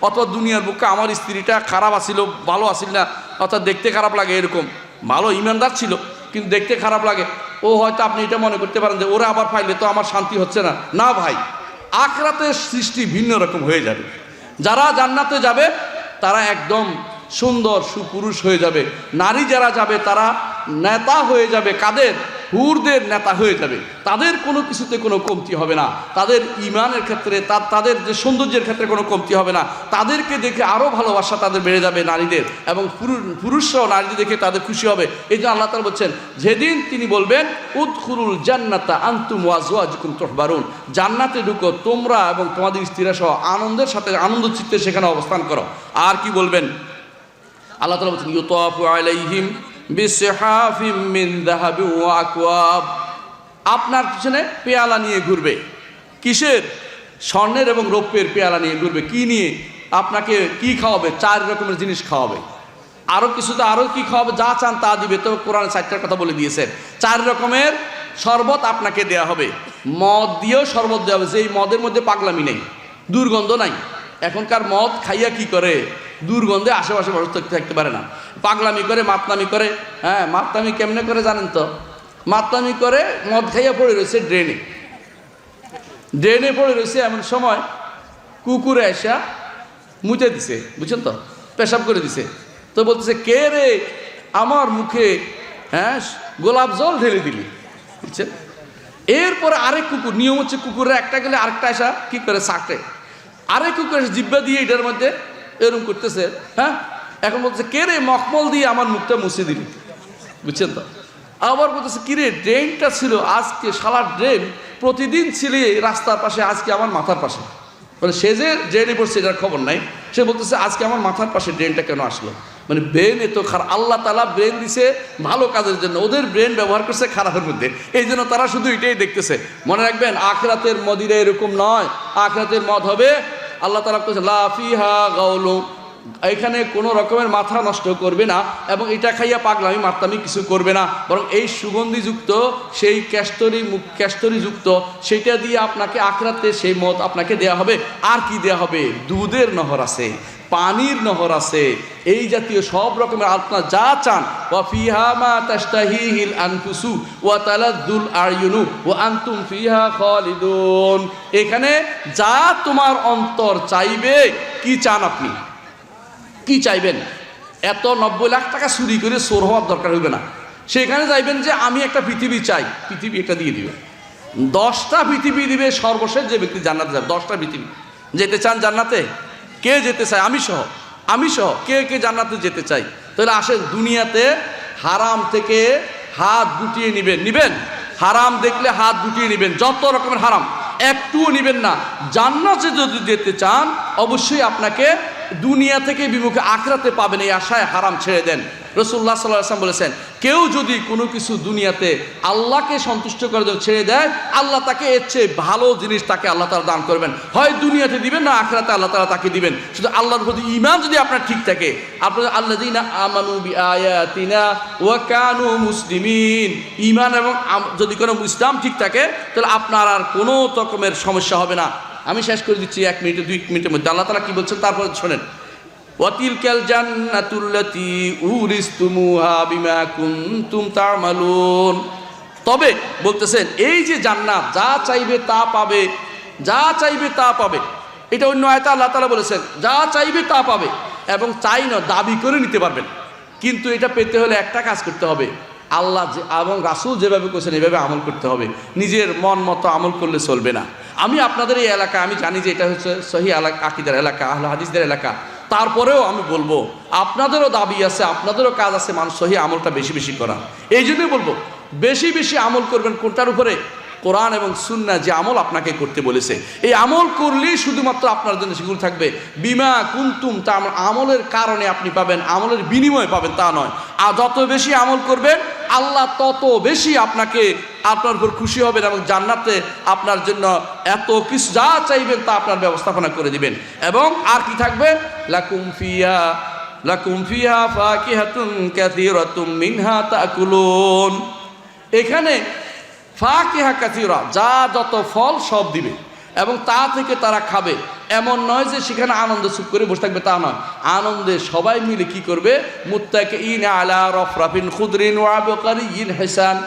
অথবা দুনিয়ার বুকে আমার স্ত্রীটা খারাপ আসিল, ভালো আসিল না, অর্থাৎ দেখতে খারাপ লাগে, এরকম ভালো ইমানদার ছিল কিন্তু দেখতে খারাপ লাগে, ও হয়তো আপনি এটা মনে করতে পারেন যে ওরা আবার পাইলে তো আমার শান্তি হচ্ছে না। না ভাই, আখিরাতের সৃষ্টি ভিন্ন রকম হয়ে যাবে। যারা জান্নাতে যাবে তারা একদম সুন্দর সুপুরুষ হয়ে যাবে। নারী যারা যাবে তারা নেতা হয়ে যাবে, কাদের? হুরদের নেতা হয়ে যাবে। তাদের কোনো কিছুতে কোনো কমতি হবে না, তাদের ঈমানের ক্ষেত্রে, তাদের যে সৌন্দর্যের ক্ষেত্রে কোনো কমতি হবে না। তাদেরকে দেখে আরও ভালোবাসা তাদের বেড়ে যাবে নারীদের, এবং পুরুষরাও নারীদের দেখে তাদের খুশি হবে। এই জন্য আল্লাহ তাআলা বলছেন যেদিন তিনি বলবেন উদখুলুল জান্নাতা আনতুম ওয়া আজওয়াজুকুম তুহবারুন, জান্নাতে ঢুকো তোমরা এবং তোমাদের স্ত্রীরা সহ আনন্দের সাথে, আনন্দ চিত্তে সেখানে অবস্থান করো। আর কি বলবেন? আল্লাহ তাআলা বলছেন ইউতাফু আলাইহিম বিসিহাফিম মিন যাহাবিন ওয়া আকওয়াব, আপনার পিছনে পেয়ালা নিয়ে ঘুরবে। কিসের? স্বর্ণের এবং রৌপ্যের পেয়ালা নিয়ে ঘুরবে। কি নিয়ে? আপনাকে কি খাওয়াবে? 4 রকমের জিনিস খাওয়াবে। আরও কিছু তো আরও কি খাওয়াবে? যা চান তা দিবে। তো কোরআন 4টার কথা বলে দিয়েছেন। 4 রকমের শরবত আপনাকে দেয়া হবে, মদ দিয়েও শরবত দেওয়া হবে, যেই মদের মধ্যে পাগলামি নেই, দুর্গন্ধ নাই। এখনকার মদ খাইয়া কি করে? দুর্গন্ধে আশেপাশে মানুষ থাকতে পারে না, পাগলামি করে, মাতলামি করে। হ্যাঁ, মাতলামি কেমনে করে জানেন তো? মাতলামি করে মদ খাইয়া পড়ে রয়েছে ড্রেনে পড়ে রয়েছে, এমন সময় কুকুরে এসা মুতে দিছে, বুঝছেন তো, পেশাব করে দিছে। তো বলতেছে, কে রে আমার মুখে গোলাপ জল ঢেলে দিলি, বুঝছেন? এরপরে আরেক কুকুর, নিয়ম হচ্ছে কুকুরের একটা গেলে আরেকটা আসা কি করে চাটে, আরেক কুকুর এসে জিব্বা দিয়ে এটার মধ্যে এরকম করতেছে। এখন বলতেছে, কে রে মখমল দিয়ে আমার মুখটা মুছে দিলি, বুঝছেন তো? আবার বলতেছে, কিরে ড্রেনটা ছিল আজকে, শালার ড্রেন প্রতিদিন ছিলে রাস্তার পাশে, আজকে আমার মাথার পাশে। মানে সে যে ড্রেনে পড়ছে এটার খবর নাই, সে বলতেছে আজকে আমার মাথার পাশে ড্রেনটা কেন আসলো। মানে ব্রেন এত খারাপ, আল্লাহ তাআলা ব্রেন দিছে ভালো কাজের জন্য, ওদের ব্রেন ব্যবহার করছে খারাপের মধ্যে, এই জন্য তারা শুধু এটাই দেখতেছে। মনে রাখবেন, আখিরাতের মদিরা এরকম নয়, আখিরাতের মদ হবে আল্লাহ তাআলা বলছে লা ফিহা গাউলু, এখানে কোনো রকমের মাথা নষ্ট করবে না, এবং এটা খাইয়া পাগলামি মারতামি কিছু করবে না, বরং এই সুগন্ধিযুক্ত সেই ক্যাস্টরিযুক্ত সেইটা দিয়ে আপনাকে আখিরাতে সেই মদ আপনাকে দেয়া হবে। আর কি দেয়া হবে? দুধের নহর আছে, পানির নহর আছে, এই জাতীয় সব রকমের আপনার যা চান। ওয়া ফিহা মা তাশতাহিহিল আনফুসু ওয়া তালাদ্দুল আয়ুনু ওয়া আনতুম ফিহা খালিদুন, এখানে যা তোমার অন্তর চাইবে। কি চান আপনি? কি চাইবেন? এত 90 লাখ টাকা চুরি করে চোর হওয়ার দরকার হইবে না। সেখানে চাইবেন যে আমি একটা পৃথিবী চাই, পৃথিবী একটা দিয়ে দিবে, 10টা পৃথিবী দিবে। সর্বশেষ যে ব্যক্তি জান্নাতে যাবে, 10টা পৃথিবী। যেতে চান জান্নাতে? কে যেতে চায়? আমি সহ কে কে জান্নাতে যেতে চাই? তাহলে আসেন, দুনিয়াতে হারাম থেকে হাত গুটিয়ে নিবেন, হারাম দেখলে হাত গুটিয়ে নিবেন, যত রকমের হারাম একটুও নিবেন না। জান্নাতে যদি যেতে চান অবশ্যই আপনাকে দুনিয়া থেকে বিমুখে আখিরাতে পাবেন, এই আশায় হারাম ছেড়ে দেন। রাসূলুল্লাহ সাল্লাল্লাহু আলাইহি ওয়াসাল্লাম বলেছেন, কেউ যদি কোনো কিছু দুনিয়াতে আল্লাহকে সন্তুষ্ট করার জন্য ছেড়ে দেয়, আল্লাহ তাকে এর চেয়ে ভালো জিনিস তাকে আল্লাহ তাআলা দান করবেন। হয় দুনিয়াতে দিবেন, না আখিরাতে আল্লাহ তাআলা তাকে দিবেন। শুধু আল্লাহর প্রতি ঈমান যদি আপনার ঠিক থাকে, আপনার আল্লাযীনা আমানু বিআয়াতিনা ওয়া কানু মুসলিমিন, ঈমান এবং যদি কোনো ইসলাম ঠিক থাকে, তাহলে আপনার আর কোনো রকমের সমস্যা হবে না। আমি শেষ করে দিচ্ছি 1 মিনিটে 2 মিনিটের মধ্যে। আল্লাহ তাআলা কি বলছেন তারপর শোনেন। ওয়াতিলকাল জান্নাতুল্লাতী উরিসতুমুহা বিমা কুনতুম তা'মালুন, তবে বলতেছেন এই যে জান্নাত, যা চাইবে তা পাবে, যা চাইবে তা পাবে। এটা অন্য আয়াতে আল্লাহ তাআলা বলেছেন যা চাইবে তা পাবে, এবং চাই না দাবি করে নিতে পারবেন। কিন্তু এটা পেতে হলে একটা কাজ করতে হবে, আল্লাহ এবং রাসূল যেভাবে করেছেন এভাবে আমল করতে হবে। নিজের মন মতো আমল করলে চলবে না। আমি আপনাদের এই এলাকা, আমি জানি যে এটা হচ্ছে সহিহ আকীদার এলাকা, আহলে হাদিসদের এলাকা, তারপরেও আমি বলবো আপনাদেরও দাবি আছে, আপনাদেরও কাজ আছে মানুষ সহিহ আমলটা বেশি বেশি করা। এই জন্যই বলবো বেশি বেশি আমল করবেন। কোনটার উপরে? কোরআন এবং সুন্নাহ যে আমল আপনাকে করতে বলেছে, এই আমল করলেই শুধুমাত্র আপনার জন্য সেগুলো থাকবে। বিমা কুনতুম, তা আমলের কারণে আপনি পাবেন, আমলের বিনিময়ে পাবেন তা নয়। আর যত বেশি আমল করবেন আল্লাহ তত বেশি আপনার উপর খুশি হবেন, এবং জান্নাতে আপনার জন্য এত কিছু যা চাইবেন তা আপনার ব্যবস্থাপনা করে দিবেন। এবং আর কি থাকবে? লাকুম ফিহা ফাকিহাতুন কাসীরাতুম মিনহা তাকুলুন, এখানে ফাকিহা কাসীরা, যা যত ফল সব দিবে এবং তা থেকে তারা খাবে। এমন নয় যে সেখানে আনন্দ চুপ করে বসে থাকবে, তা নয়। আনন্দে সবাই মিলে কি করবে? মুত্তাকিইনা আলা রাফরাফিন খুদরিন ওয়া আবকারিয়িন হিসান,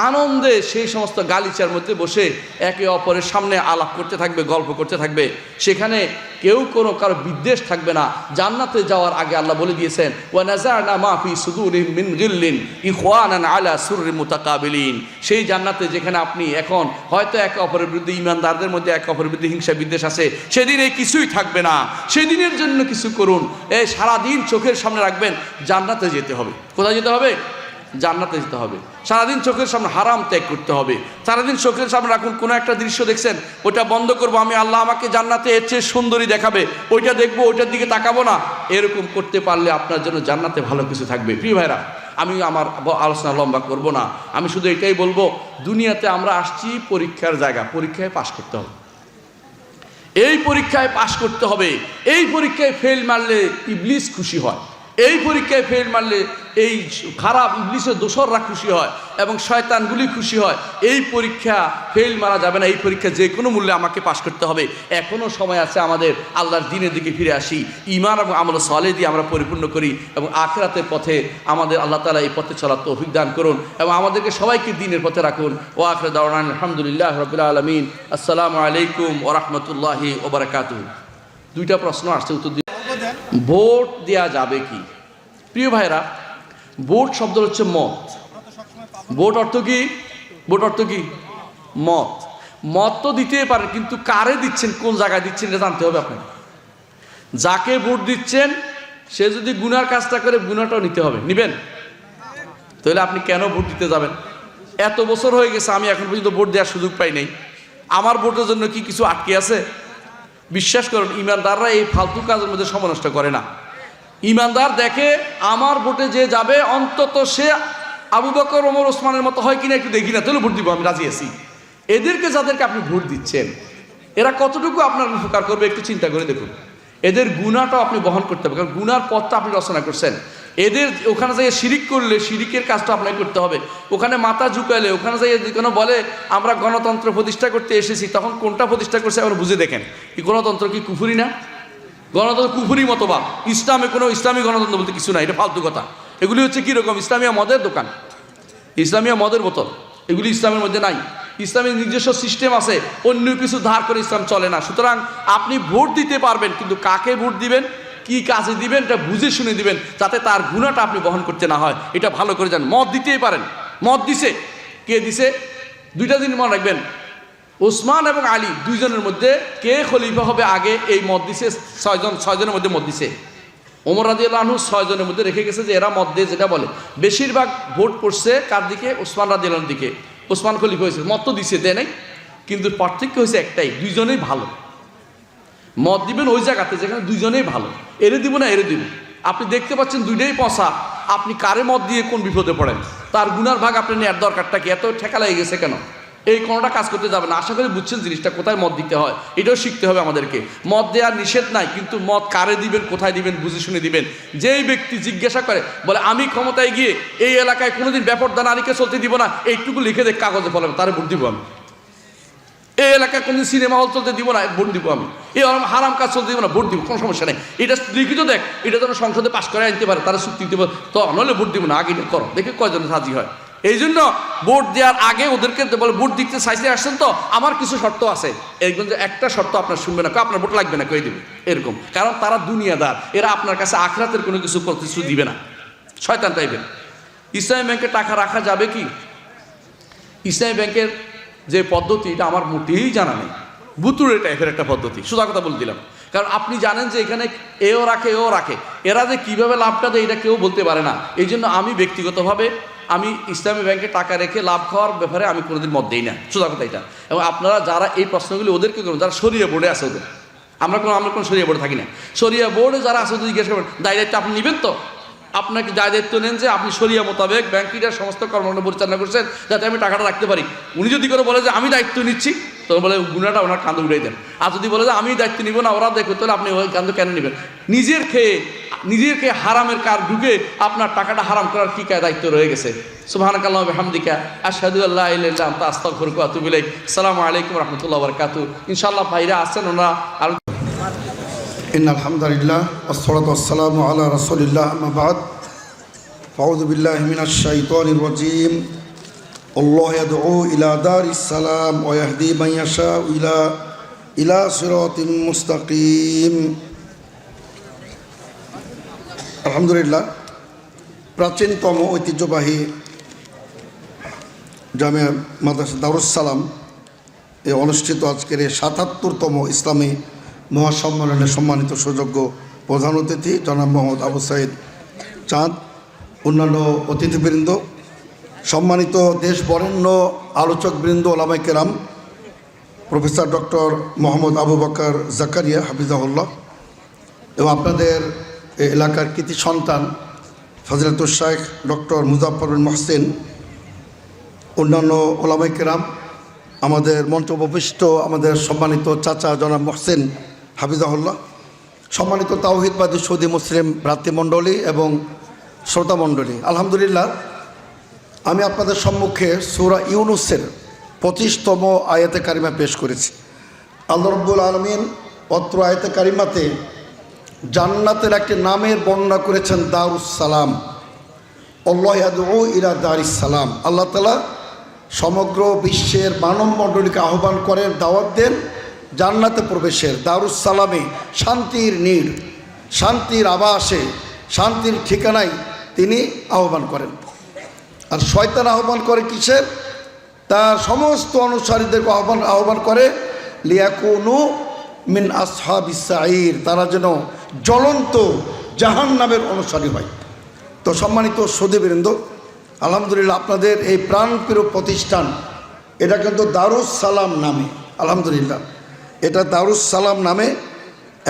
আনন্দে সেই সমস্ত গালিচার মধ্যে বসে একে অপরের সামনে আলাপ করতে থাকবে, গল্প করতে থাকবে। সেখানে কেউ কোনো কারো বিদ্বেষ থাকবে না। জান্নাতে যাওয়ার আগে আল্লাহ বলে দিয়েছেন, ওয়া নাযা'না মা ফি সুদুরিহিম মিন গিল্লিন ইখওয়ানান আলা সুররিন মুতাকাবিলিন, সেই জান্নাতে যেখানে আপনি এখন হয়তো একে অপরের বিরুদ্ধে, ঈমানদারদের মধ্যে একে অপরের বিরুদ্ধে হিংসা বিদ্বেষ আছে, সেদিন এই কিছুই থাকবে না। সেদিনের জন্য কিছু করুন। এই সারাদিন চোখের সামনে রাখবেন জান্নাতে যেতে হবে। কোথায় যেতে হবে? জান্নাতে যেতে হবে। সারাদিন চোখের সামনে হারাম ত্যাগ করতে হবে। সারাদিন চোখের সামনে রাখুন, কোনো একটা দৃশ্য দেখছেন, ওটা বন্ধ করবো, আমি আল্লাহ আমাকে জান্নাতে এর চেয়ে সুন্দরী দেখাবে, ওইটা দেখবো, ওইটার দিকে তাকাবো না। এরকম করতে পারলে আপনার জন্য জান্নাতে ভালো কিছু থাকবে। প্রিয় ভাইরা, আমি আমার আলোচনা লম্বা করব না, আমি শুধু এটাই বলবো, দুনিয়াতে আমরা আসছি পরীক্ষার জায়গা, পরীক্ষায় পাশ করতে হবে। এই পরীক্ষায় পাশ করতে হবে। এই পরীক্ষায় ফেল মারলে ইবলিস খুশি হয়, এই পরীক্ষায় ফেল মারলে এই খারাপ ইবলিসের দোসররা খুশি হয় এবং শয়তানগুলি খুশি হয়। এই পরীক্ষা ফেল মারা যাবে না, এই পরীক্ষা যে কোনো মূল্যে আমাকে পাশ করতে হবে। এখনও সময় আছে আমাদের, আল্লাহর দ্বীনের দিকে ফিরে আসি, ঈমান এবং আমল সালেহ দিয়ে আমরা পরিপূর্ণ করি, এবং আখিরাতের পথে আমাদের আল্লাহ তাআলা এই পথে চলার তৌফিক দান করুন, এবং আমাদেরকে সবাইকে দ্বীনের পথে রাখুন। ওয়া আখিরু দাওয়ানা আলহামদুলিল্লাহি রাব্বিল আলামিন। আসসালামু আলাইকুম ওয়া রাহমাতুল্লাহি ওয়া বারাকাতুহু। 2টা প্রশ্ন আসছে, উত্তর দিন। ভোট দেওয়া যাবে কি? প্রিয় ভাইরা, ভোট শব্দ হচ্ছে মত। ভোট অর্থ কি? ভোট অর্থ কি? মত। মত তো দিতেই পারেন, কিন্তু কারে দিচ্ছেন, কোন জায়গায় দিচ্ছেন এটা জানতে হবে আপনাকে। যাকে ভোট দিচ্ছেন সে যদি গুনার কাজটা করে, গুনাটাও নিতে হবে। নিবেন? তাহলে আপনি কেন ভোট দিতে যাবেন? এত বছর হয়ে গেছে, আমি এখন পর্যন্ত ভোট দেওয়ার সুযোগ পাই নাই। আমার ভোটের জন্য কি কিছু আটকে আছে? বিশ্বাস করুন, ইমানদাররা এই ফালতু কাজের মধ্যে সময় নষ্ট করে না। ইমানদার দেখে আমার ভোটে যে যাবে অন্তত সে আবু বকর, ওমর, ওসমানের মতো হয় কিনা একটু দেখি না, তাহলে ভোট দিব, আমি রাজি আছি। এদেরকে যাদেরকে আপনি ভোট দিচ্ছেন এরা কতটুকু আপনার উপকার করবে একটু চিন্তা করে দেখুন। এদের গুনাটাও আপনি বহন করতে হবে, কারণ গুনার পথটা আপনি রচনা করছেন। এদের ওখানে যাই শিরিক করলে শিরিকের কাজটা আপনাকে করতে হবে। ওখানে মাথা ঝুঁকালে, ওখানে যাই কোনো বলে আমরা গণতন্ত্র প্রতিষ্ঠা করতে এসেছি, তখন কোনটা প্রতিষ্ঠা করছে এখন বুঝে দেখেন। কি গণতন্ত্র কি কুফুরি না? গণতন্ত্র কুফুরি মতবাদ। ইসলামে কোনো ইসলামী গণতন্ত্র বলতে কিছু না, এটা ফালতু কথা। এগুলি হচ্ছে কীরকম? ইসলামিয়া মদের দোকান, ইসলামিয়া মদের বোতল, এগুলি ইসলামের মধ্যে নাই। ইসলামের নিজস্ব সিস্টেম আছে, অন্য কিছু ধার করে ইসলাম চলে না। সুতরাং আপনি ভোট দিতে পারবেন, কিন্তু কাকে ভোট দিবেন, কি কাজে দিবেন, এটা বুঝে শুনে দিবেন, যাতে তার গুণাটা আপনি বহন করতে না হয়, এটা ভালো করে জানেন। মত দিতেই পারেন। মত দিছে কে দিছে? দুইটা দিন মনে রাখবেন, ওসমান এবং আলী দুইজনের মধ্যে কে খলিফা হবে আগে, এই মত দিছে ছয়জনের মধ্যে মত দিছে। ওমর রাদিয়াল্লাহু আনহু 6 জনের মধ্যে রেখে গেছে যে এরা মত দিয়ে যেটা বলে। বেশিরভাগ ভোট পড়ছে কার দিকে? ওসমান রাদিয়াল্লাহু আনহুর দিকে। ওসমান খলিফা হয়েছে, মত তো দিছে, দেয় নাই। কিন্তু পার্থক্য হয়েছে একটাই, দুইজনেই ভালো। মত দিবেন ওই জায়গাতে যেখানে দুইজনেই ভালো, এরে দিব না এরে দিব। আপনি দেখতে পাচ্ছেন দুইটাই পচা, আপনি কারে মত দিয়ে কোন বিপদে পড়েন? তার গুনার ভাগ আপনি নেওয়ার দরকারটা কি? এত ঠেকা লেগে গেছে কেন? এই কোনোটা কাজ করতে যাবে না। আশা করি বুঝছেন জিনিসটা, কোথায় মত দিতে হয় এটাও শিখতে হবে আমাদেরকে। মত দেওয়ার নিষেধ নাই, কিন্তু মত কারে দিবেন, কোথায় দিবেন, বুঝে শুনে দিবেন। যেই ব্যক্তি জিজ্ঞাসা করে বলে আমি ক্ষমতায় গিয়ে এই এলাকায় কোনোদিন ব্যাপারদা নারীকে চলতে দিব না, এইটুকু লিখে দেখ কাগজে ফলাবে, তারে ভোট দিব আমি। এই এলাকায় কোনোদিন সিনেমা হল চলতে দিব না, ভোট দিব আমি। এই হারাম কাজ চলতে দিব না, ভোট দিব, কোনো সমস্যা নেই। এটা লিখিত দেখ, এটা যেন সংসদে পাশ করে আনতে পারে, তারা চুক্তি দিতে পারে, তো নইলে ভোট দিব না, আগে এটা করো, দেখে কয়জন রাজি হয়। এই জন্য ভোট দেওয়ার আগে ওদেরকে বলে ভোট দিতে চাইতে আসছেন তো, আমার কিছু শর্ত আছে, এরকম যে একটা শর্ত আপনার শুনবে না, আপনার ভোট লাগবে না, কয়ে দেবে এরকম। কারণ তারা দুনিয়াদার, এরা আপনার কাছে আখিরাতের কোনো কিছু প্রতিশ্রুতি দিবে না, শয়তান টাইপের। ইসলামী ব্যাংকে টাকা রাখা যাবে কি? ইসলামী ব্যাংকের যে পদ্ধতি, এটা আমার মোটেই জানা নেই, বুতুড়ে টাইপের একটা পদ্ধতি, সোজা কথা বলে দিলাম। কারণ আপনি জানেন যে এখানে এও রাখে এও রাখে, এরা যে কীভাবে লাভটা দেয় এটা কেউ বলতে পারে না। এই জন্য আমি ব্যক্তিগতভাবে আমি ইসলামী ব্যাংকে টাকা রেখে লাভ খাওয়ার ব্যাপারে আমি কোনোদিন মত দিই না, সোজা কথা এটা। এবং আপনারা যারা এই প্রশ্নগুলি ওদেরকে করুন, যারা শরিয়া বোর্ডে আছে, ওদের আমরা কোনো শরিয়া বোর্ডে থাকি না। শরিয়া বোর্ডে যারা আছে ওদের জিজ্ঞাসা করেন, দায়িত্ব আপনি নেবেন তো? আপনাকে দায়িত্ব নেন যে আপনি শরিয়া মোতাবেক ব্যাংকটির সমস্ত কর্মকাণ্ড পরিচালনা করছেন, যাতে আমি টাকাটা রাখতে পারি। উনি যদি করে বলে যে আমি দায়িত্ব নিচ্ছি, তখন বলে গুণাটা ওনার কাঁধে উড়াই দেন। আর যদি বলে যে আমি দায়িত্ব নিব না, ওরা দেখবে, তাহলে আপনি ওই কান্দ কেন নেবেন? নিজের খেয়ে হারামের কার ঢুকে আপনার টাকাটা হারাম করার কি দায়িত্ব রয়ে গেছে? সুবহানাকাল্লাহু ওয়া বিহামদিকা আশহাদু আল্লা ইলাহা ইল্লা আনতা আস্তাগফিরুকা ওয়া আতুবু ইলাইক। আসসালামু আলাইকুম ওয়া রাহমাতুল্লাহি ওয়া বারাকাতুহু। ইনশাআল্লাহ ভাইরা আছেন, ওনারা আর ইন্নাল হামদুলিল্লাহ ওয়াসসালাতু ওয়াসসালামু আলা রাসূলিল্লাহ, আম্মা বা'দ। আউযু বিল্লাহি মিনাশ শাইতানির রাজীম। আল্লাহু ইয়াদউ ইলা দারিস সালাম ওয়া ইয়াহদি মান ইয়াশাউ ইলা সিরাতিম মুস্তাকিম। আলহামদুলিল্লাহ, প্রাচীনতম ঐতিহ্যবাহী জামিয়া মাদ্রাসা দারুস সালাম এ অনুষ্ঠিত আজকের এই ৭৭তম ইসলামী মহাসম্মেলনের সম্মানিত সুযোগ্য প্রধান অতিথি জনাব মোহাম্মদ আবু সাইদ চাঁদ, অন্যান্য অতিথিবৃন্দ, সম্মানিত দেশ বরেণ্য আলোচকবৃন্দ, ওলামায়ে কেরাম, প্রফেসর ডক্টর মোহাম্মদ আবু বকর জাকারিয়া হাফিজাহুল্লাহ, এবং আপনাদের এলাকার কৃতি সন্তান ফজিলাতুল শাইখ ডক্টর মুজাফফর বিন মহসিন, অন্যান্য ওলামায়ে কেরাম, আমাদের মঞ্চ উপবিষ্ট আমাদের সম্মানিত চাচা জনাব মহসিন হাফিজাহুল্লাহ, সম্মানিত তাওহীদবাদী সৌদি মুসলিম ভ্রাতৃমণ্ডলী এবং শ্রোতামণ্ডলী, আলহামদুলিল্লাহ, আমি আপনাদের সম্মুখে সূরা ইউনুসের 25তম আয়াতে কারিমা পেশ করেছি। আল্লাহ রাব্বুল আলামিন অত্র আয়াতে কারিমাতে জান্নাতের একটি নামের বর্ণনা করেছেন, দারুস সালাম। আল্লাহু ইয়াদউ ইলা দারিস সালাম। আল্লাহ তাআলা সমগ্র বিশ্বের মানবমণ্ডলীকে আহ্বান করেন, দাওয়াত দেন জান্নাতে প্রবেশের, দারুস সালামে, শান্তির নীড়, শান্তির আবাসে, শান্তির ঠিকানায় তিনি আহ্বান করেন। আর শয়তান আহ্বান করে কিসের? তার সমস্ত অনুসারীদেরকে আহ্বান করে লিয়াকুনু মিন আসহাবিস সাঈর, তারা যেন জ্বলন্ত জাহান্নামের অনুসারী হয়। তো সম্মানিত সুধীবৃন্দ, আলহামদুলিল্লাহ আপনাদের এই প্রাণপ্রিয় প্রতিষ্ঠান, এটা কিন্তু দারুস সালাম নামে, আলহামদুলিল্লাহ এটা দারুস সালাম নামে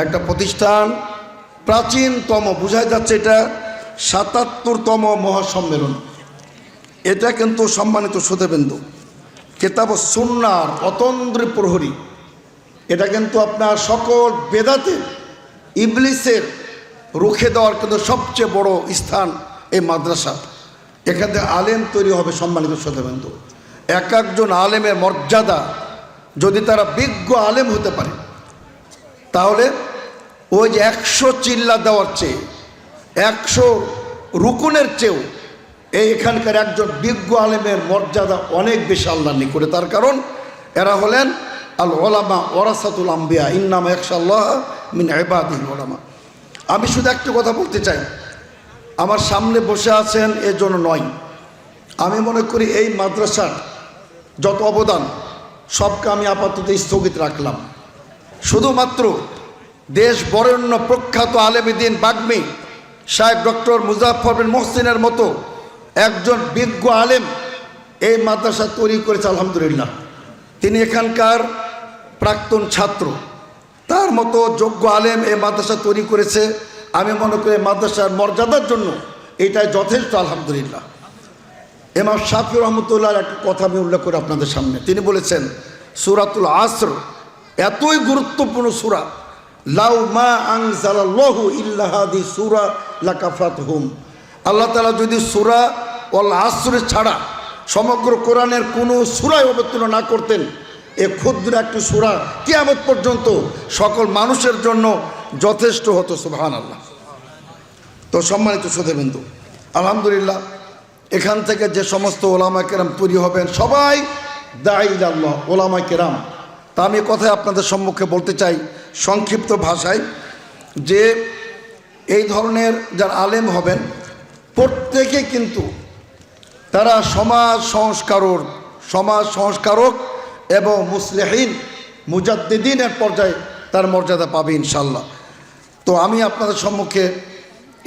একটা প্রতিষ্ঠান, প্রাচীনতম, বোঝা যাচ্ছে এটা ৭৭তম মহাসম্মেলন। এটা কিন্তু সম্মানিত সুধীবৃন্দ কিতাব সুন্নাহর অতন্দ্র প্রহরী, এটা কিন্তু আপনার সকল বেদাতের ইবলিসের রুখে দেওয়ার কিন্তু সবচেয়ে বড় স্থান এই মাদ্রাসা। এখানে আলেম তৈরি হবে সম্মানিত সুধীবৃন্দ। এক একজন আলেমের মর্যাদা, যদি তারা বিজ্ঞ আলেম হতে পারে, তাহলে ওই যে ১০০ চিল্লা দেওয়ার চেয়ে, ১০০ রুকুনের চেয়েও এখানকার একজন বিজ্ঞ আলেমের মর্যাদা অনেক বেশি আল্লাহর নিকটে। তার কারণ এরা হলেন আল ওলামা ওয়ারাসাতুল আম্বিয়া, ইন্নামা ইয়াখশাল্লাহ মিন ইবাদিল ওলামা। আমি শুধু একটা কথা বলতে চাই, আমার সামনে বসে আছেন এর জন্য নয়, আমি মনে করি এই মাদ্রাসার যত অবদান সবকে আমি আপাতত স্থগিত রাখলাম। শুধুমাত্র দেশ বরেণ্য প্রখ্যাত আলেম দ্বীন বাগ্মী শায়েখ ডক্টর মুজাফফর বিন মুহসিনের মতো একজন বিজ্ঞ আলেম এই মাদ্রাসা তৈরি করেছে, আলহামদুলিল্লাহ। তিনি এখানকার প্রাক্তন ছাত্র, তার মতো যোগ্য আলেম এই মাদ্রাসা তৈরি করেছে। আমি মনে করি মাদ্রাসার মর্যাদার জন্য এটাই যথেষ্ট, আলহামদুলিল্লাহ। ইমাম শাফি রহমতুল্লাহর একটা কথা আমি উল্লেখ করি আপনাদের সামনে। তিনি বলেছেন সূরাতুল আসর এতই গুরুত্বপূর্ণ সূরা, লাউ মা আনজালাল্লাহু ইল্লা হাদি সূরা লাকাফাতহুম। আল্লাহ তাআলা যদি সূরা ওয়াল আসর ছাড়া সমগ্র কোরআনের কোনো সূরায় অবতীর্ণ না করতেন, এ ক্ষুদ্র একটি সূরা কিয়ামত পর্যন্ত সকল মানুষের জন্য যথেষ্ট হতো। সুবহানাল্লাহ। তো সম্মানিত সুধীবৃন্দ, আলহামদুলিল্লাহ এখান থেকে যে সমস্ত ওলামা কেরাম তৈরি হবেন সবাই দাঈ ইলাল্লাহ ওলামা কেরাম। তা আমি কথায় আপনাদের সম্মুখে বলতে চাই সংক্ষিপ্ত ভাষায় যে এই ধরনের যারা আলেম হবেন প্রত্যেকে কিন্তু তারা সমাজ সংস্কারক এবং মুসলিহিন মুজাদ্দিদিনের পর্যায়ে তার মর্যাদা পাবে ইনশাল্লাহ। তো আমি আপনাদের সম্মুখে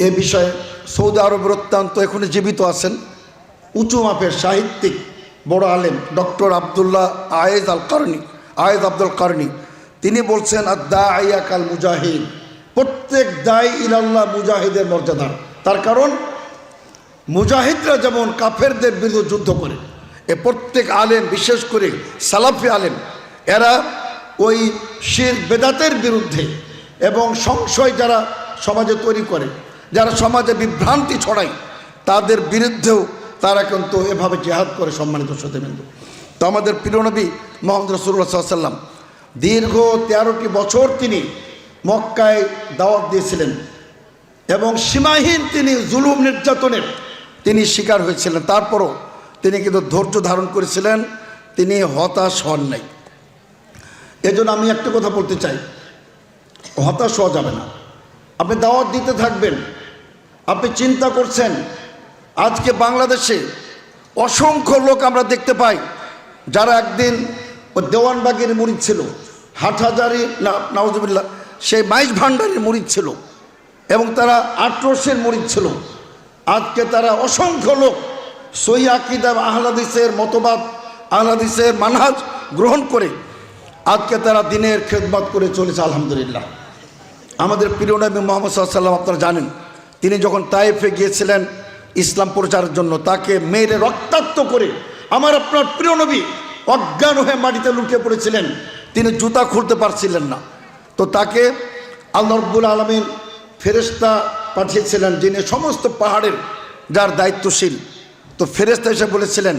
এ বিষয়ে সৌদি আরবের অত্যন্ত এখনো জীবিত আছেন উঁচু মাপের সাহিত্যিক বড় আলেম ডক্টর আবদুল্লাহ আয়েজ আব্দুল কারনি, তিনি বলছেন আদ-দাঈয়া কাল মুজাহিদ, প্রত্যেক দায়ী ইলাল্লাহ মুজাহিদের মর্যাদা। তার কারণ মুজাহিদরা যেমন কাফেরদের বিরুদ্ধে যুদ্ধ করে, এ প্রত্যেক আলেম বিশেষ করে সালাফি আলেম এরা ওই শিরক বেদাতের বিরুদ্ধে এবং সংশয় যারা সমাজে তৈরি করে, যারা সমাজে বিভ্রান্তি ছড়ায়, তাদের বিরুদ্ধেও তারা কিন্তু এভাবে জিহাদ করে। সম্মানিত সুধীবৃন্দ, তো আমাদের প্রিয় নবী মুহাম্মদ রাসূলুল্লাহ সাল্লাল্লাহু আলাইহি ওয়াসাল্লাম দীর্ঘ 13টি বছর তিনি মক্কায় দাওয়াত দিয়েছিলেন এবং সীমাহীন তিনি জুলুম নির্যাতনের তিনি শিকার হয়েছিলেন। তারপরও তিনি কিন্তু ধৈর্য ধারণ করেছিলেন, তিনি হতাশ হন নাই। এজন্য আমি একটা কথা বলতে চাই, হতাশ হওয়া যাবে না। আপনি দাওয়াত দিতে থাকবেন। আপনি চিন্তা করছেন আজকে বাংলাদেশে অসংখ্য লোক আমরা দেখতে পাই যারা একদিন ও দেওয়ানবাগের মুরিদ ছিল, হাটহাজারি নাউজুবিল্লাহ সেই মাইজ ভান্ডারের মুরিদ ছিল এবং তারা আটরসের মুরিদ ছিল। আজকে তারা অসংখ্য লোক সহিহ আকীদা আহলে হাদিসের মতবাদ আহলে হাদিসের মানহাজ গ্রহণ করে আজকে তারা দিনের খেদমত করে চলেছে, আলহামদুলিল্লাহ। আমাদের প্রিয় নবী মুহাম্মদ সাল্লাল্লাহু আলাইহি ওয়াসাল্লাম আপনারা জানেন, তিনি যখন তায়েফে গিয়েছিলেন ইসলাম প্রচারের জন্য, তাকে মেরে রক্তাক্ত করে আমার আপনার প্রিয় নবী অজ্ঞান হয়ে মাটিতে লুটিয়ে পড়েছিলেন, তিনি জুতা খুলতে পারছিলেন না। তো তাকে আল্লাহ রাব্বুল আলামিন ফেরেশতা পাঠিয়েছিলেন যিনি সমস্ত পাহাড়ের যার দায়িত্বশীল। তো ফেরেশতা এসে বলেছিলেন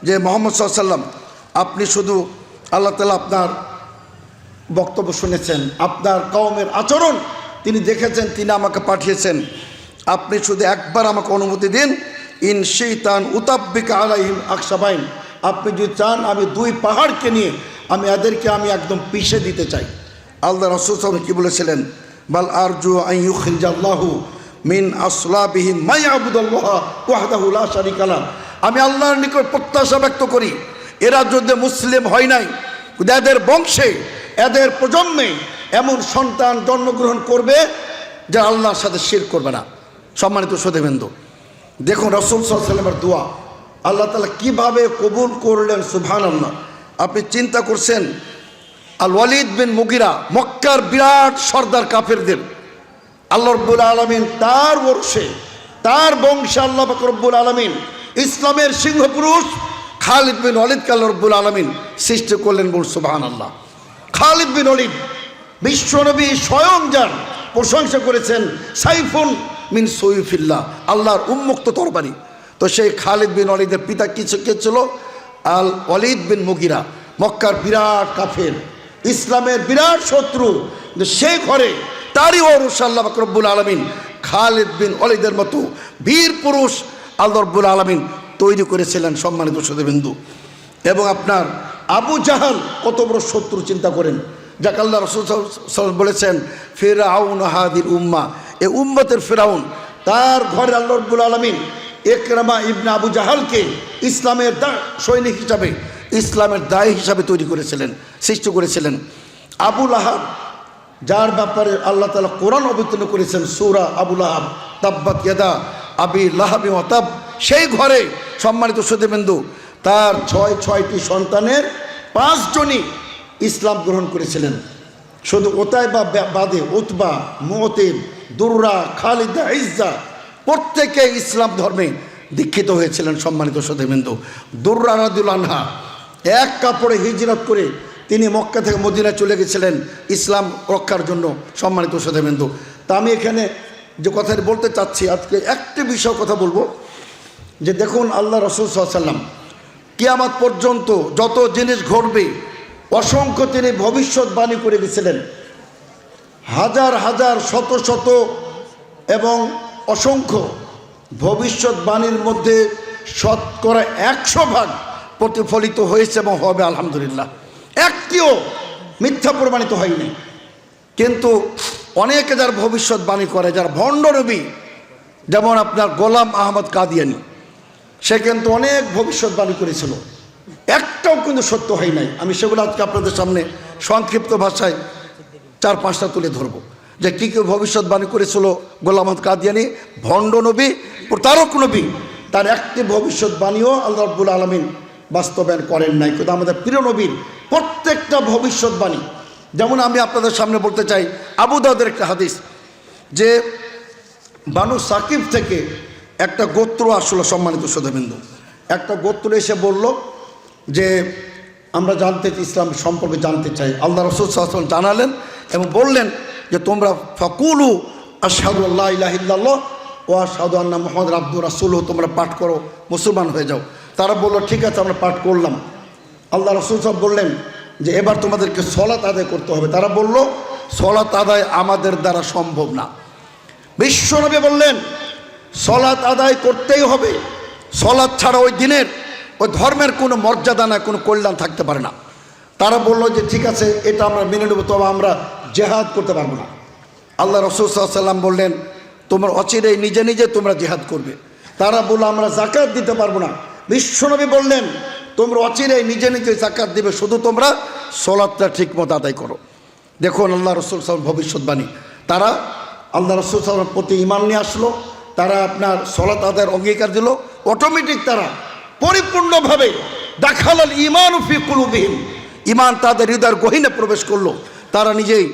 যে মুহাম্মদ সাল্লাল্লাহু আলাইহি ওয়াসাল্লাম আপনি শুধু আল্লাহ তাআলা আপনার বক্তব্য শুনেছেন, আপনার কওমের আচরণ তিনি দেখেছেন, তিনি আমাকে পাঠিয়েছেন, আপনি শুধু একবার আমাকে অনুমতি দিন, ইন শাইতান উতাব্বিকা আলাইহিম আকসাবাইন, আপনি যদি চান আমি 2 পাহাড়কে নিয়ে এদেরকে একদম পিষে দিতে চাই। আল্লাহ রাসূল সাল্লাল্লাহু আলাইহি ওয়াসাল্লাম কি বলেছিলেন, বাল আরজু আন ইউখরিজাল্লাহু মিন আসলাবিহিম মায়াবুদুল্লাহ ওয়াহদাহু লা শারীকা লাহ। আমি আল্লাহর নিকট প্রত্যাশা ব্যক্ত করি, এরা যদি মুসলিম হয় নাই, এদের বংশে এদের প্রজন্মে এমন সন্তান জন্মগ্রহণ করবে যা আল্লাহর সাথে শিরক করবে না। সম্মানিত শ্রোতাবৃন্দ, দেখুন রাসূল সাল্লাল্লাহু আলাইহি ওয়াসাল্লামের দোয়া আল্লাহ তাআলা কিভাবে কবুল করলেন, সুবহানাল্লাহ। আপনি চিন্তা করছেন, আল ওয়ালিদ বিন মুগিরা মক্কার বিরাট সর্দার কাফেরদের, আল্লাহ রাব্বুল আলামিন তার বর্ষে তার বংশে আল্লাহ পাক রব্বুল আলামিন ইসলামের সিংহপুরুষ খালিদ বিন ওয়ালিদকে আল্লাহ রাব্বুল আলামিন সৃষ্টি করলেন। বল সুবহানাল্লাহ। খালিদ বিন ওয়ালিদ বিশ্বনবী স্বয়ং যার প্রশংসা করেছেন, সাইফুন মিন সুয়ুফিল্লাহ, আল্লাহর উন্মুক্ত তরবারি। তো সেই খালিদ বিন ওয়ালিদের পিতা কে ছিল? আল ওয়ালিদ বিন মুগিরা, মক্কার বিরাট কাফের, ইসলামের বিরাট শত্রু। সেই ঘরে তারই ওরস আল্লাহ পাক রব্বুল আলামিন খালিদ বিন ওয়ালিদের মতো বীর পুরুষ আল্লাহ রব্বুল আলামিন তৈরি করেছিলেন। সম্মানিত শ্রোতাবৃন্দু, এবং আপনার আবু জাহাল কত বড় শত্রু চিন্তা করেন, যাকে আল্লাহ রাসূল সাল্লাল্লাহু আলাইহি ওয়াসাল্লাম বলেছেন ফিরআউন হাদিল উম্মাহ, এ উম্মতের ফিরআউন। তার ঘরে আল্লাহ রাব্বুল আলামিন ইকরামা ইবনে আবু জাহালকে ইসলামের সৈনিক হিসাবে, ইসলামের দায়ী হিসাবে তৈরি করেছিলেন, সৃষ্টি করেছিলেন। আবু লাহাব, যার ব্যাপারে আল্লাহ তাআলা কোরআন অবতীর্ণ করেছেন সূরা আবু লাহাব, তাব্বাত ইয়াদা আবি লাহাবি ওয়া তাব, সেই ঘরে সম্মানিত শ্রোতাবৃন্দু তার ছয়টি সন্তানের 5 জনই ইসলাম গ্রহণ করেছিলেন। শুধু ওতাইবা বাদে উতবা, মুতিব, দুররা, খালিদা, ইজ্জা প্রত্যেকে ইসলাম ধর্মে দীক্ষিত হয়েছিলেন। সম্মানিত শ্রোতাবৃন্দু, দুররা রাদিয়াল্লাহু আনহা এক কাপড়ে হিজরত করে তিনি মক্কা থেকে মদিনায় চলে গেছিলেন ইসলাম রক্ষার জন্য। সম্মানিত শ্রোতাবৃন্দু, তা আমি এখানে যে কথাটি বলতে চাচ্ছি, আজকে একটি বিষয় কথা বলবো, যে দেখুন আল্লাহ রাসূল সাল্লাল্লাহু আলাইহি ওয়াসাল্লাম কিয়ামত পর্যন্ত যত জিনিস ঘটবে অসংখ্য তিনি ভবিষ্যৎবাণী করে গেছিলেন। হাজার হাজার শত শত এবং অসংখ্য ভবিষ্যৎবাণীর মধ্যে শতকরা 100% প্রতিফলিত হয়েছে এবং হবে আলহামদুলিল্লাহ। একটিও মিথ্যা প্রমাণিত হয়নি। কিন্তু অনেকে যার ভবিষ্যৎবাণী করে, যারা ভণ্ড নবী, যেমন আপনার গোলাম আহমদ কাদিয়ানি, সে কিন্তু অনেক ভবিষ্যৎবাণী করেছিল, একটাও কিন্তু সত্য হয় নাই। আমি সেগুলো আজকে আপনাদের সামনে সংক্ষিপ্ত ভাষায় 4-5টা তুলে ধরব, যে কী কী ভবিষ্যৎবাণী করেছিল গোলাম আহমদ কাদিয়ানি, ভণ্ড নবী, প্রতারক নবী। তার একটি ভবিষ্যৎবাণীও আল্লাহ রাব্বুল আলামিন বাস্তবায়ন করেন নাই। কিন্তু আমাদের প্রিয় নবীর প্রত্যেকটা ভবিষ্যৎবাণী, যেমন আমি আপনাদের সামনে বলতে চাই আবু দাউদের একটা হাদিস, যে বানু সাকিব থেকে একটা গোত্র আসলো। সম্মানিত শ্রোতাবৃন্দ, একটা গোত্র এসে বলল যে আমরা ইসলাম সম্পর্কে জানতে চাই। আল্লাহ রাসূল সাল্লাল্লাহু আলাইহি ওয়াসাল্লাম জানালেন এবং বললেন যে তোমরা ফাকুলু আশহাদু আল্লা ইলাহা ইল্লাল্লাহ ওয়া আশহাদু আন্না মুহাম্মাদুর আবদুহু রাসূলুহু, তোমরা পাঠ করো, মুসলমান হয়ে যাও। তারা বলল ঠিক আছে, আমরা পাঠ করলাম। আল্লাহ রাসূল সাল্লাল্লাহু বললেন যে এবার তোমাদেরকে সলাত আদায় করতে হবে। তারা বলল সলাত আদায় আমাদের দ্বারা সম্ভব না। বিশ্বনবী বললেন সলাত আদায় করতেই হবে, সলাত ছাড়া ওই দিনের ওই ধর্মের কোনো মর্যাদা না, কোনো কল্যাণ থাকতে পারে না। তারা বলল যে ঠিক আছে, এটা আমরা মেনে নেব, তবে আমরা জেহাদ করতে পারবো না। আল্লাহ রাসূল সাল্লাল্লাহু আলাইহি ওয়াসাল্লাম বললেন তোমরা অচিরেই নিজে নিজে তোমরা জেহাদ করবে। তারা বলল আমরা যাকাত দিতে পারবো না। বিশ্বনবী বললেন তোমরা অচিরেই নিজে নিজে যাকাত দিবে, শুধু তোমরা সলাতটা ঠিকমতো আদায় করো। দেখুন আল্লাহ রাসূল সাল্লাল্লাহু আলাইহি ওয়াসাল্লাম ভবিষ্যৎবাণী, তারা আল্লাহ রাসূল সাল্লাল্লাহু আলাইহি ওয়াসাল্লামের প্রতি ঈমান নিয়ে আসলো, তারা আপনার সলাত আদায়ের অঙ্গীকার দিল। অটোমেটিক তারা পরিপূর্ণভাবে দাখালাল ঈমানু ফি কুলুবিহিম, ঈমান তাদের হৃদয়ের গহীনে প্রবেশ করলো। তারা নিজেই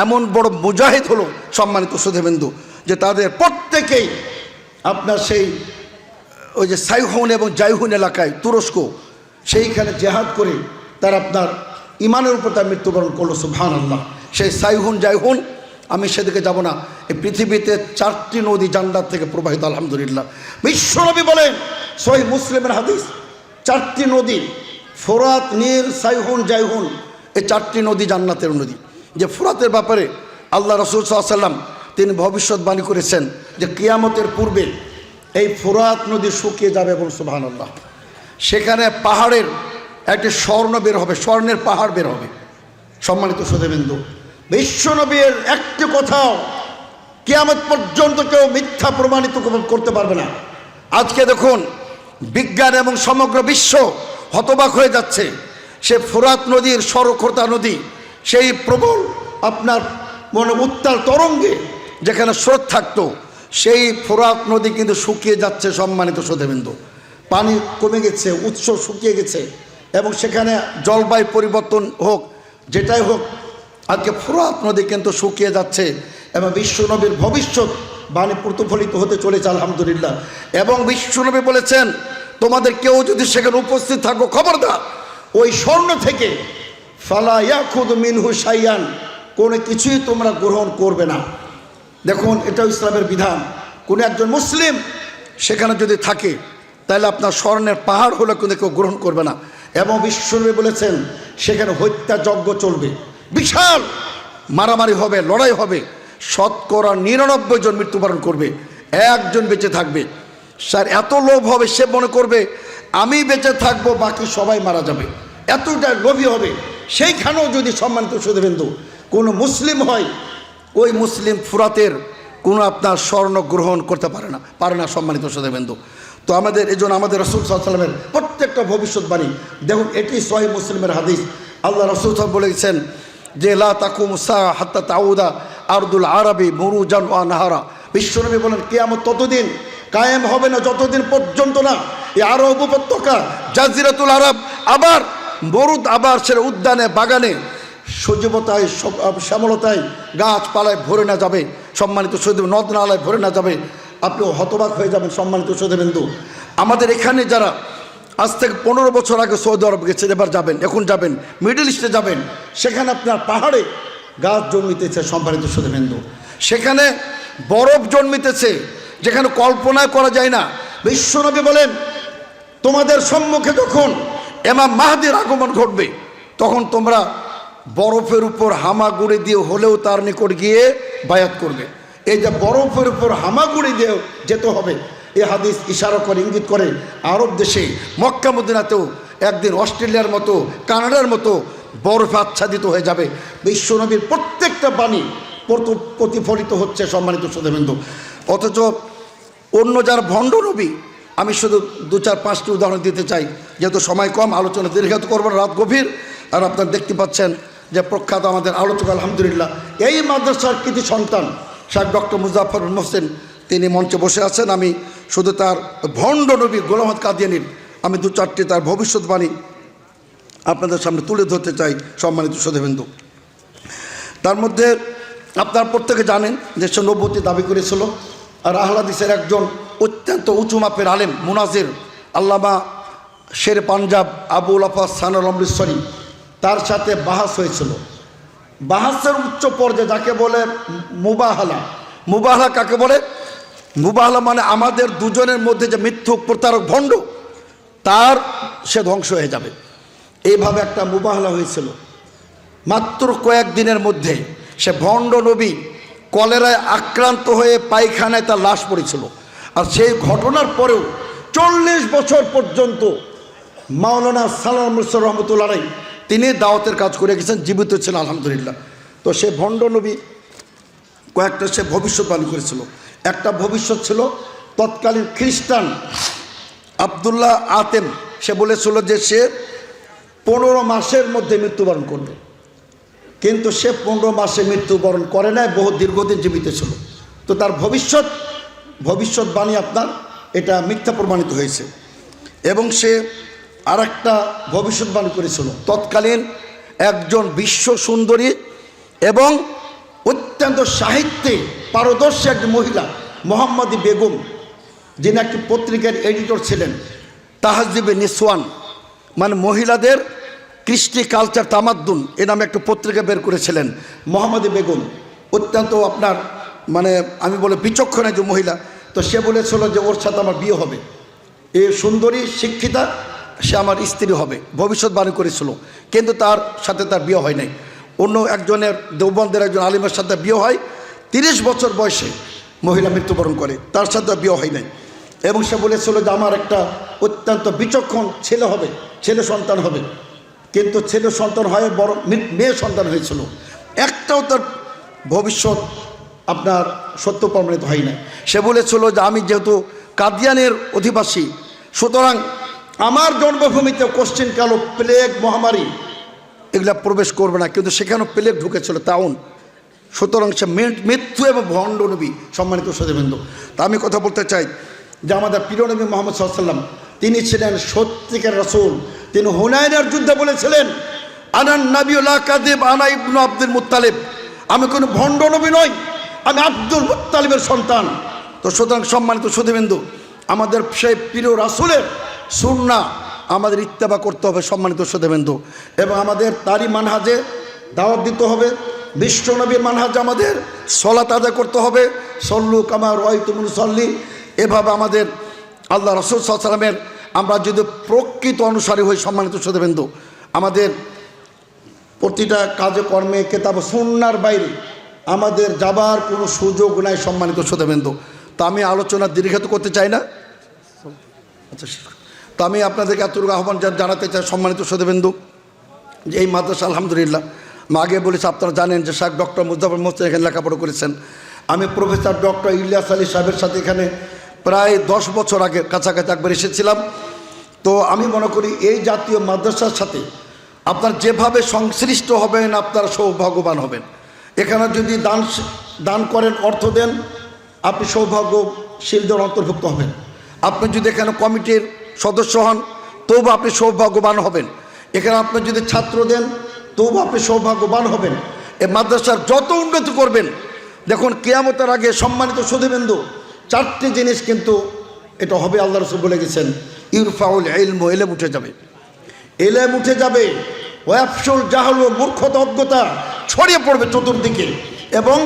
এমন বড় মুজাহিদ হলো। সম্মানিত শ্রোতাবৃন্দু, যে তাদের প্রত্যেকেই আপনার সেই ওই যে সাইহুন এবং জাইহুন এলাকায় তুরস্ক, সেইখানে জেহাদ করে তারা আপনার ঈমানের উপর তার মৃত্যুবরণ করলো। সুবহানাল্লাহ। সেই সাইহুন জাইহুন, আমি সেদিকে যাব না। এই পৃথিবীতে 4টি নদী জান্নাত থেকে প্রবাহিত আলহামদুলিল্লাহ। বিশ্বনবী বলেন সহিহ মুসলিমের হাদিস, 4টি নদী ফোরাত, নীল, সাইহুন, জাইহুন, এই 4টি নদী জান্নাতের নদী। যে ফোরাতের ব্যাপারে আল্লাহ রাসূল সাল্লাল্লাহু আলাইহি ওয়াসাল্লাম তিনি ভবিষ্যৎবাণী করেছেন যে কিয়ামতের পূর্বে এই ফোরাত নদী শুকিয়ে যাবে এবং সুবহানাল্লাহ সেখানে পাহাড়ের একটি স্বর্ণ বের হবে, স্বর্ণের পাহাড় বের হবে। সম্মানিত শ্রোতাবৃন্দ, বিশ্বনবীর একটি কথাও কিয়ামত পর্যন্ত কেউ মিথ্যা প্রমাণিত করতে পারবে না। আজকে দেখুন বিজ্ঞান এবং সমগ্র বিশ্ব হতবাক হয়ে যাচ্ছে। সে ফোরাত নদীর সরখোর্তা নদী, সেই প্রবল আপনার মনে উত্তাল তরঙ্গে যেখানে স্রোত থাকতো, সেই ফোরাত নদী কিন্তু শুকিয়ে যাচ্ছে। সম্মানিত শ্রোতাবৃন্দ, পানি কমে গেছে, উৎস শুকিয়ে গেছে, এবং সেখানে জলবায়ু পরিবর্তন হোক, যেটাই হোক, আজকে ফোরাত নদী কিন্তু শুকিয়ে যাচ্ছে। এবং বিশ্বনবীর ভবিষ্যৎ বাণী প্রতিফলিত হতে চলেছে আলহামদুলিল্লাহ। এবং বিশ্বনবী বলেছেন, তোমাদের কেউ যদি সেখানে উপস্থিত থাকো, খবরদার ওই স্বর্ণ থেকে ফালা ইয়াখুযু মিনহু শাইআন, কোনো কিছুই তোমরা গ্রহণ করবে না। দেখুন, এটাও ইসলামের বিধান। কোনো একজন মুসলিম সেখানে যদি থাকে, তাহলে আপনার স্বর্ণের পাহাড় হলে কিন্তু কেউ গ্রহণ করবে না। এবং বিশ্বনবী বলেছেন, সেখানে হত্যাযজ্ঞ চলবে, বিশাল মারামারি হবে, লড়াই হবে, শতকরা 99 জন মৃত্যুবরণ করবে, একজন বেঁচে থাকবে। স্যার এত লোভ হবে, সে মনে করবে আমি বেঁচে থাকবো, বাকি সবাই মারা যাবে, এতটা লোভী হবে। সেইখানেও যদি সম্মানিত শ্রোতাবৃন্দু কোনো মুসলিম হয়, ওই মুসলিম ফুরাতের কোনো আপনার স্বর্ণ গ্রহণ করতে পারে না সম্মানিত শ্রোতাবৃন্দু। তো আমাদের এই জন্য আমাদের রাসূল সাল্লাল্লাহু আলাইহি ওয়াসাল্লামের প্রত্যেকটা ভবিষ্যৎবাণী দেখুন, এটি সহিহ মুসলিমের হাদিস। আল্লাহ রাসূল সাল্লাল্লাহু বলেছেন যে লা তাকুমু সাআ হাত্তা তাউদা আরদুল আরবি মুরুজান ওয়া নাহারা। বিশ্বনবী বলেন, কিয়ামত ততদিন কায়েম হবে না যতদিন পর্যন্ত না এই আরব উপত্যকা, জাজিরাতুল আরব আবার মরুদ, আবার সে উদ্যানে বাগানে সজীবতায় শ্যামলতায় গাছপালায় ভরে না যাবে। সম্মানিত সৌদি নদ নালায় ভরে না যাবে, আপনি হতবাক হয়ে যাবেন। সম্মানিত সৌদিবিন্দু, আমাদের এখানে যারা আজ থেকে 15 বছর আগে সৌদি আরব গেছে, এবার যাবেন, এখন যাবেন মিডল ইস্টে যাবেন, সেখানে আপনার পাহাড়ে গাছ জন্মিতেছে। সম্মানিত সৌদিবিন্দু, সেখানে বরফ জন্মিতেছে, যেখানে কল্পনায় করা যায় না। বিশ্বনবী বলেন, তোমাদের সম্মুখে যখন ইমাম মাহদির আগমন ঘটবে, তখন তোমরা বরফের উপর হামাগুড়ি দিয়ে হলেও তার নিকট গিয়ে বায়াত করবে। এই যে বরফের উপর হামাগুড়ি দিয়ে যেতে হবে, এই হাদিস ইশারা করে, ইঙ্গিত করে আরব দেশে মক্কা মদিনাতেও একদিন অস্ট্রেলিয়ার মতো, কানাডার মতো বরফে আচ্ছাদিত হয়ে যাবে। বিশ্বনবীর প্রত্যেকটা বাণী প্রতিফলিত হচ্ছে। সম্মানিত শ্রোতাবৃন্দ, অথচ অন্য যার ভণ্ড নবী, আমি শুধু 2-4-5টি উদাহরণ দিতে চাই, যেহেতু সময় কম, আলোচনা দীর্ঘায়িত করবেন, রাত গভীর। আর আপনারা দেখতে পাচ্ছেন যে প্রখ্যাত আমাদের আলোচক আলহামদুলিল্লাহ এই মাদ্রাসার কৃতি সন্তান শাহেখ ডক্টর মুজাফফর হোসেন, তিনি মঞ্চে বসে আছেন। আমি শুধু তার ভণ্ড নবী গোলাম আহমদ কাদিয়ানীর আমি 2-4টি তার ভবিষ্যৎবাণী আপনাদের সামনে তুলে ধরতে চাই। সম্মানিত শ্রোতাবৃন্দ, তার মধ্যে আপনারা প্রত্যেকে জানেন যে সে নবুয়তি দাবি করেছিল। আর আহলে হাদিসের একজন অত্যন্ত উঁচু মাপের আলেম মুনাজির আল্লামা শের পাঞ্জাব আবুল আফাস সানুল অমৃতসরী, তার সাথে বাহাস হয়েছিল। বাহাসের উচ্চ পর্যায়ে যাকে বলে মুবাহালা। মুবাহালা কাকে বলে? মুবাহালা মানে আমাদের দুজনের মধ্যে যে মিথ্যুক প্রতারক ভণ্ড, তার সে ধ্বংস হয়ে যাবে, এইভাবে একটা মুবাহালা হয়েছিল। মাত্র কয়েকদিনের মধ্যে সে ভণ্ড নবী কলেরায় আক্রান্ত হয়ে পায়খানায় তার লাশ পড়েছিল। আর সেই ঘটনার পরেও 40 বছর পর্যন্ত মাওলানা সালাম মুর্শিদ রহমতুল্লাহ আলাইহি তিনি দাওয়াতের কাজ করে গেছেন, জীবিত ছিলেন আলহামদুলিল্লাহ। তো সে ভণ্ড নবী কয়েকটা সে ভবিষ্যৎবাণী করেছিল। একটা ভবিষ্যৎ ছিল তৎকালীন খ্রিস্টান আবদুল্লাহ আতেম, সে বলেছিল যে সে 15 মাসের মধ্যে মৃত্যুবরণ করবে, কিন্তু সে 15 মাসে মৃত্যুবরণ করে নাই, বহু দীর্ঘদিন জীবিত ছিল। তো তার ভবিষ্যৎবাণী আপনার এটা মিথ্যা প্রমাণিত হয়েছে। এবং সে আর একটা ভবিষ্যৎবাণী করেছিল তৎকালীন একজন বিশ্ব সুন্দরী এবং অত্যন্ত সাহিত্যে পারদর্শী একজন মহিলা মোহাম্মদী বেগম, যিনি একটি পত্রিকার এডিটর ছিলেন, তাহজিবে নিসওয়ান মানে মহিলাদের কৃষ্টি কালচার তামাদ্দুন এ নামে একটা পত্রিকা বের করেছিলেন মোহাম্মদী বেগম। অত্যন্ত আপনার মানে আমি বলে বিচক্ষণ একজন মহিলা। তো সে বলেছিল যে ওর সাথে আমার বিয়ে হবে, এই সুন্দরী শিক্ষিতা সে আমার স্ত্রী হবে, ভবিষ্যৎবাণী করেছিল। কিন্তু তার সাথে তার বিয়ে হয় নাই। অন্য একজনের দেওবন্দের একজন আলিমের সাথে বিয়ে হয়, 30 বছর বয়সে মহিলা মৃত্যুবরণ করে, তার সাথে বিয়ে হয় নাই। এবং সে বলেছিল যে আমার একটা অত্যন্ত বিচক্ষণ ছেলে হবে, ছেলে সন্তান হবে। কিন্তু ছেলে সন্তান হয় বড় মেয়ে সন্তান হয়েছিল। একটাও তার ভবিষ্যৎ আপনার সত্য প্রমাণিত হয় না। সে বলেছিল যে আমি যেহেতু কাদিয়ানের অধিবাসী, সুতরাং আমার জন্মভূমিতে কোশ্চেন কাল প্লেগ মহামারী এগুলা প্রবেশ করবে না, কিন্তু সেখানেও প্লেগ ঢুকেছিল তাউন। সুতরাং সে মৃত্যু এবং ভণ্ড নবী। সম্মানিত সদস্যবৃন্দ, তা আমি কথা বলতে চাই যে আমাদের প্রিয় নবী মুহাম্মদ সাল্লাল্লাহু আলাইহি ওয়াসাল্লাম তিনি ছিলেন সত্যিকার রাসূল। তিনি হুনাইনের যুদ্ধে বলেছিলেন, আনান নবিয়্যু লা কাযিব আনা ইবনু আব্দুল মুত্তালিব, আমি কোনো ভণ্ড নবী নই, আমি আব্দুল মুত্তালিবের সন্তান। তো সুতরাং সম্মানিত সদস্যবৃন্দ, আমাদের সেই প্রিয় রাসূলের সুন্নাহ আমাদের ইত্তেবা করতে হবে সম্মানিত সদস্যবৃন্দ, এবং আমাদের তারই মানহাজে দাওয়াত দিতে হবে। বিশ্ব নবীর মানহাজে আমাদের সলাত আদায় করতে হবে, সল্লু কামা রাআইতুমুনি উসাল্লি। এভাবে আমাদের আল্লাহ রাসূল সাল্লাল্লাহু আলাইহি ওয়াসাল্লামের আমরা যদি প্রকৃত অনুসারী হই সম্মানিত সদস্যবৃন্দ, আমাদের প্রতিটা কাজে কর্মে কেতাব সুন্নাহর বাইরে আমাদের যাবার কোনো সুযোগ নাই সম্মানিত সদস্যবৃন্দ। তা আমি আলোচনা দীর্ঘায়িত করতে চাই না। আচ্ছা, তো আমি আপনাদেরকে এতটুকু আহ্বান জানাতে চাই সম্মানিত সদস্যবৃন্দ, যে এই মাদ্রাসা আলহামদুলিল্লাহ আমি আগে বলেছি, আপনারা জানেন যে শাহ ডক্টর মুজাফফর মোহসিন এখানে লেখাপড়া করেছেন। আমি প্রফেসর ডক্টর ইলিয়াস আলী সাহেবের সাথে এখানে প্রায় 10 বছর আগে কাছাকাছি একবার এসেছিলাম। তো আমি মনে করি এই জাতীয় মাদ্রাসার সাথে আপনার যেভাবে সংশ্লিষ্ট হবেন আপনারা সৌভাগ্যবান হবেন। এখানে যদি দান করেন, অর্থ দেন, আপনি সৌভাগ্যশীলদের অন্তর্ভুক্ত হবেন। আপনি যদি এখানে কমিটির সদস্য হন তবু আপনি সৌভাগ্যবান হবেন। এখানে আপনি যদি ছাত্র দেন তবু আপনি সৌভাগ্যবান হবেন। এই মাদ্রাসার যত উন্নতি করবেন, দেখুন কিয়ামতের আগে সম্মানিত সুধীবৃন্দু 4টি জিনিস কিন্তু এটা হবে। আল্লাহ রাসূল বলে গেছেন, ইরফাউল ইলম, এলেম উঠে যাবে, এলেম উঠে যাবে, ওয়াফশুল জাহল, মূর্খতা অজ্ঞতা ছড়িয়ে পড়বে চতুর্দিকে, এবং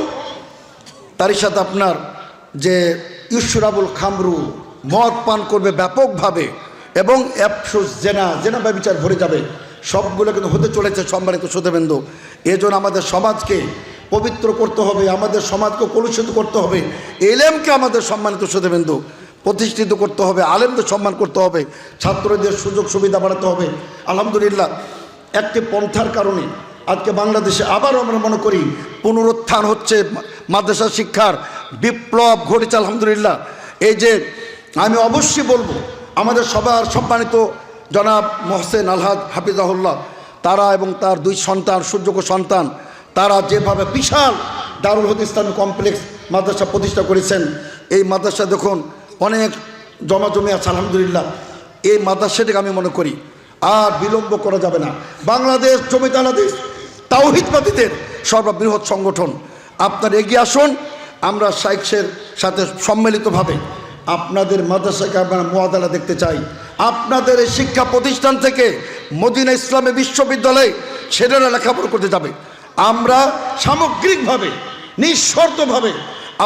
তারই সাথে আপনার যে ইশরাবুল খামরু, মদ পান করবে ব্যাপকভাবে, এবং অ্যাফসুস জেনা ব্যভিচার ভরে যাবে। সবগুলো কিন্তু হতে চলেছে সম্মানিত সুধীবৃন্দু। এজন্য আমাদের সমাজকে পবিত্র করতে হবে, আমাদের সমাজকে কলুষিত করতে হবে, এলেমকে আমাদের সম্মানিত সুধীবৃন্দু প্রতিষ্ঠিত করতে হবে, আলেমদের সম্মান করতে হবে, ছাত্রদের সুযোগ সুবিধা বাড়াতে হবে। আলহামদুলিল্লাহ একটি পন্থার কারণে আজকে বাংলাদেশে আবার আমরা মনে করি পুনরুত্থান হচ্ছে, মাদ্রাসা শিক্ষার বিপ্লব ঘটেছে আলহামদুলিল্লাহ। এই যে আমি অবশ্যই বলবো আমাদের সবার সম্মানিত জনাব মোহসেন আলহাজ হাফিজাহুল্লাহ, তারা এবং তার 2 সন্তান, সুযোগ্য সন্তান, তারা যেভাবে বিশাল দারুল হুদা ইসলামী কমপ্লেক্স মাদ্রাসা প্রতিষ্ঠা করেছেন, এই মাদ্রাসা দেখুন অনেক জমি আছে আলহামদুলিল্লাহ। এই মাদ্রাসাটিকে আমি মনে করি আর বিলম্ব করা যাবে না। বাংলাদেশ জমিয়ত আহলে হাদিস তাওহীদবাদীদের সর্ববৃহৎ সংগঠন, আপনার এগিয়ে আসুন। আমরা শাইখের সাথে সম্মিলিতভাবে আপনাদের মাদ্রাসাকে আমরা মুআদালা দেখতে চাই। আপনাদের এই শিক্ষা প্রতিষ্ঠান থেকে মদিনা ইসলামী বিশ্ববিদ্যালয়ে ছেলেরা লেখাপড়া করতে যাবে। আমরা সামগ্রিকভাবে নিঃশর্তভাবে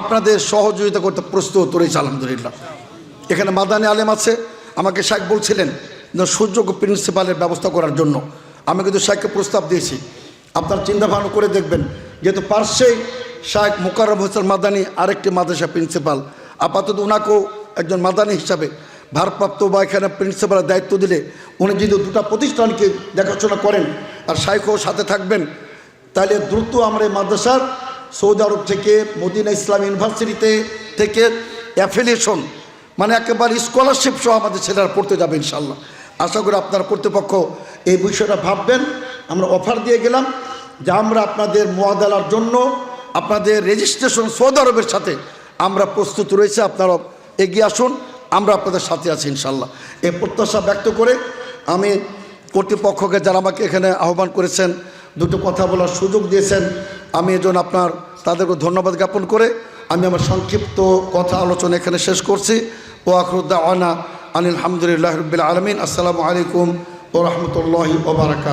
আপনাদের সহযোগিতা করতে প্রস্তুত রয়েছে আলহামদুলিল্লাহ। এখানে মাদানী আলেম আছে, আমাকে শাইখ বলছিলেন সুযোগ্য প্রিন্সিপালের ব্যবস্থা করার জন্য। আমি কিন্তু শাইখকে প্রস্তাব দিয়েছি, আপনারা চিন্তা ভাবনা করে দেখবেন, যেহেতু পার্শ্বেই শাইখ মুকাররম হোসেন মাদানী আরেকটি মাদ্রাসা প্রিন্সিপাল, আপাতত ওনাকেও একজন মাদানী হিসাবে ভারপ্রাপ্ত বা এখানে প্রিন্সিপালের দায়িত্ব দিলে উনি যদি 2টা প্রতিষ্ঠানকে দেখাশোনা করেন আর শাইখও সাথে থাকবেন, তাহলে দ্রুত আমরা এই মাদ্রাসার সৌদি আরব থেকে মদিনা ইসলাম ইউনিভার্সিটিতে থেকে অ্যাফিলিয়েশন মানে একেবারে স্কলারশিপ সহ আমাদের ছেলেরা পড়তে যাবে ইনশাল্লাহ। আশা করি আপনার কর্তৃপক্ষ এই বিষয়টা ভাববেন। আমরা অফার দিয়ে গেলাম যে আমরা আপনাদের মুআদালার জন্য আপনাদের রেজিস্ট্রেশন সৌদি আরবের সাথে আমরা প্রস্তুত রয়েছে, আপনারা এগিয়ে আসুন, আমরা আপনাদের সাথে আছি ইনশাল্লাহ। এই প্রত্যাশা ব্যক্ত করে আমি কর্তৃপক্ষকে যারা আমাকে এখানে আহ্বান করেছেন, 2টো কথা বলার সুযোগ দিয়েছেন, আমি এজন্য তাদেরকে ধন্যবাদ জ্ঞাপন করে আমি আমার সংক্ষিপ্ত কথা আলোচনা এখানে শেষ করছি। ও আখিরু দাওয়ানা আনিল হামদুলিল্লাহি রাব্বিল আলামিন। আসসালামু আলাইকুম ওয়া রাহমাতুল্লাহি ওয়া বারাকাতুহু।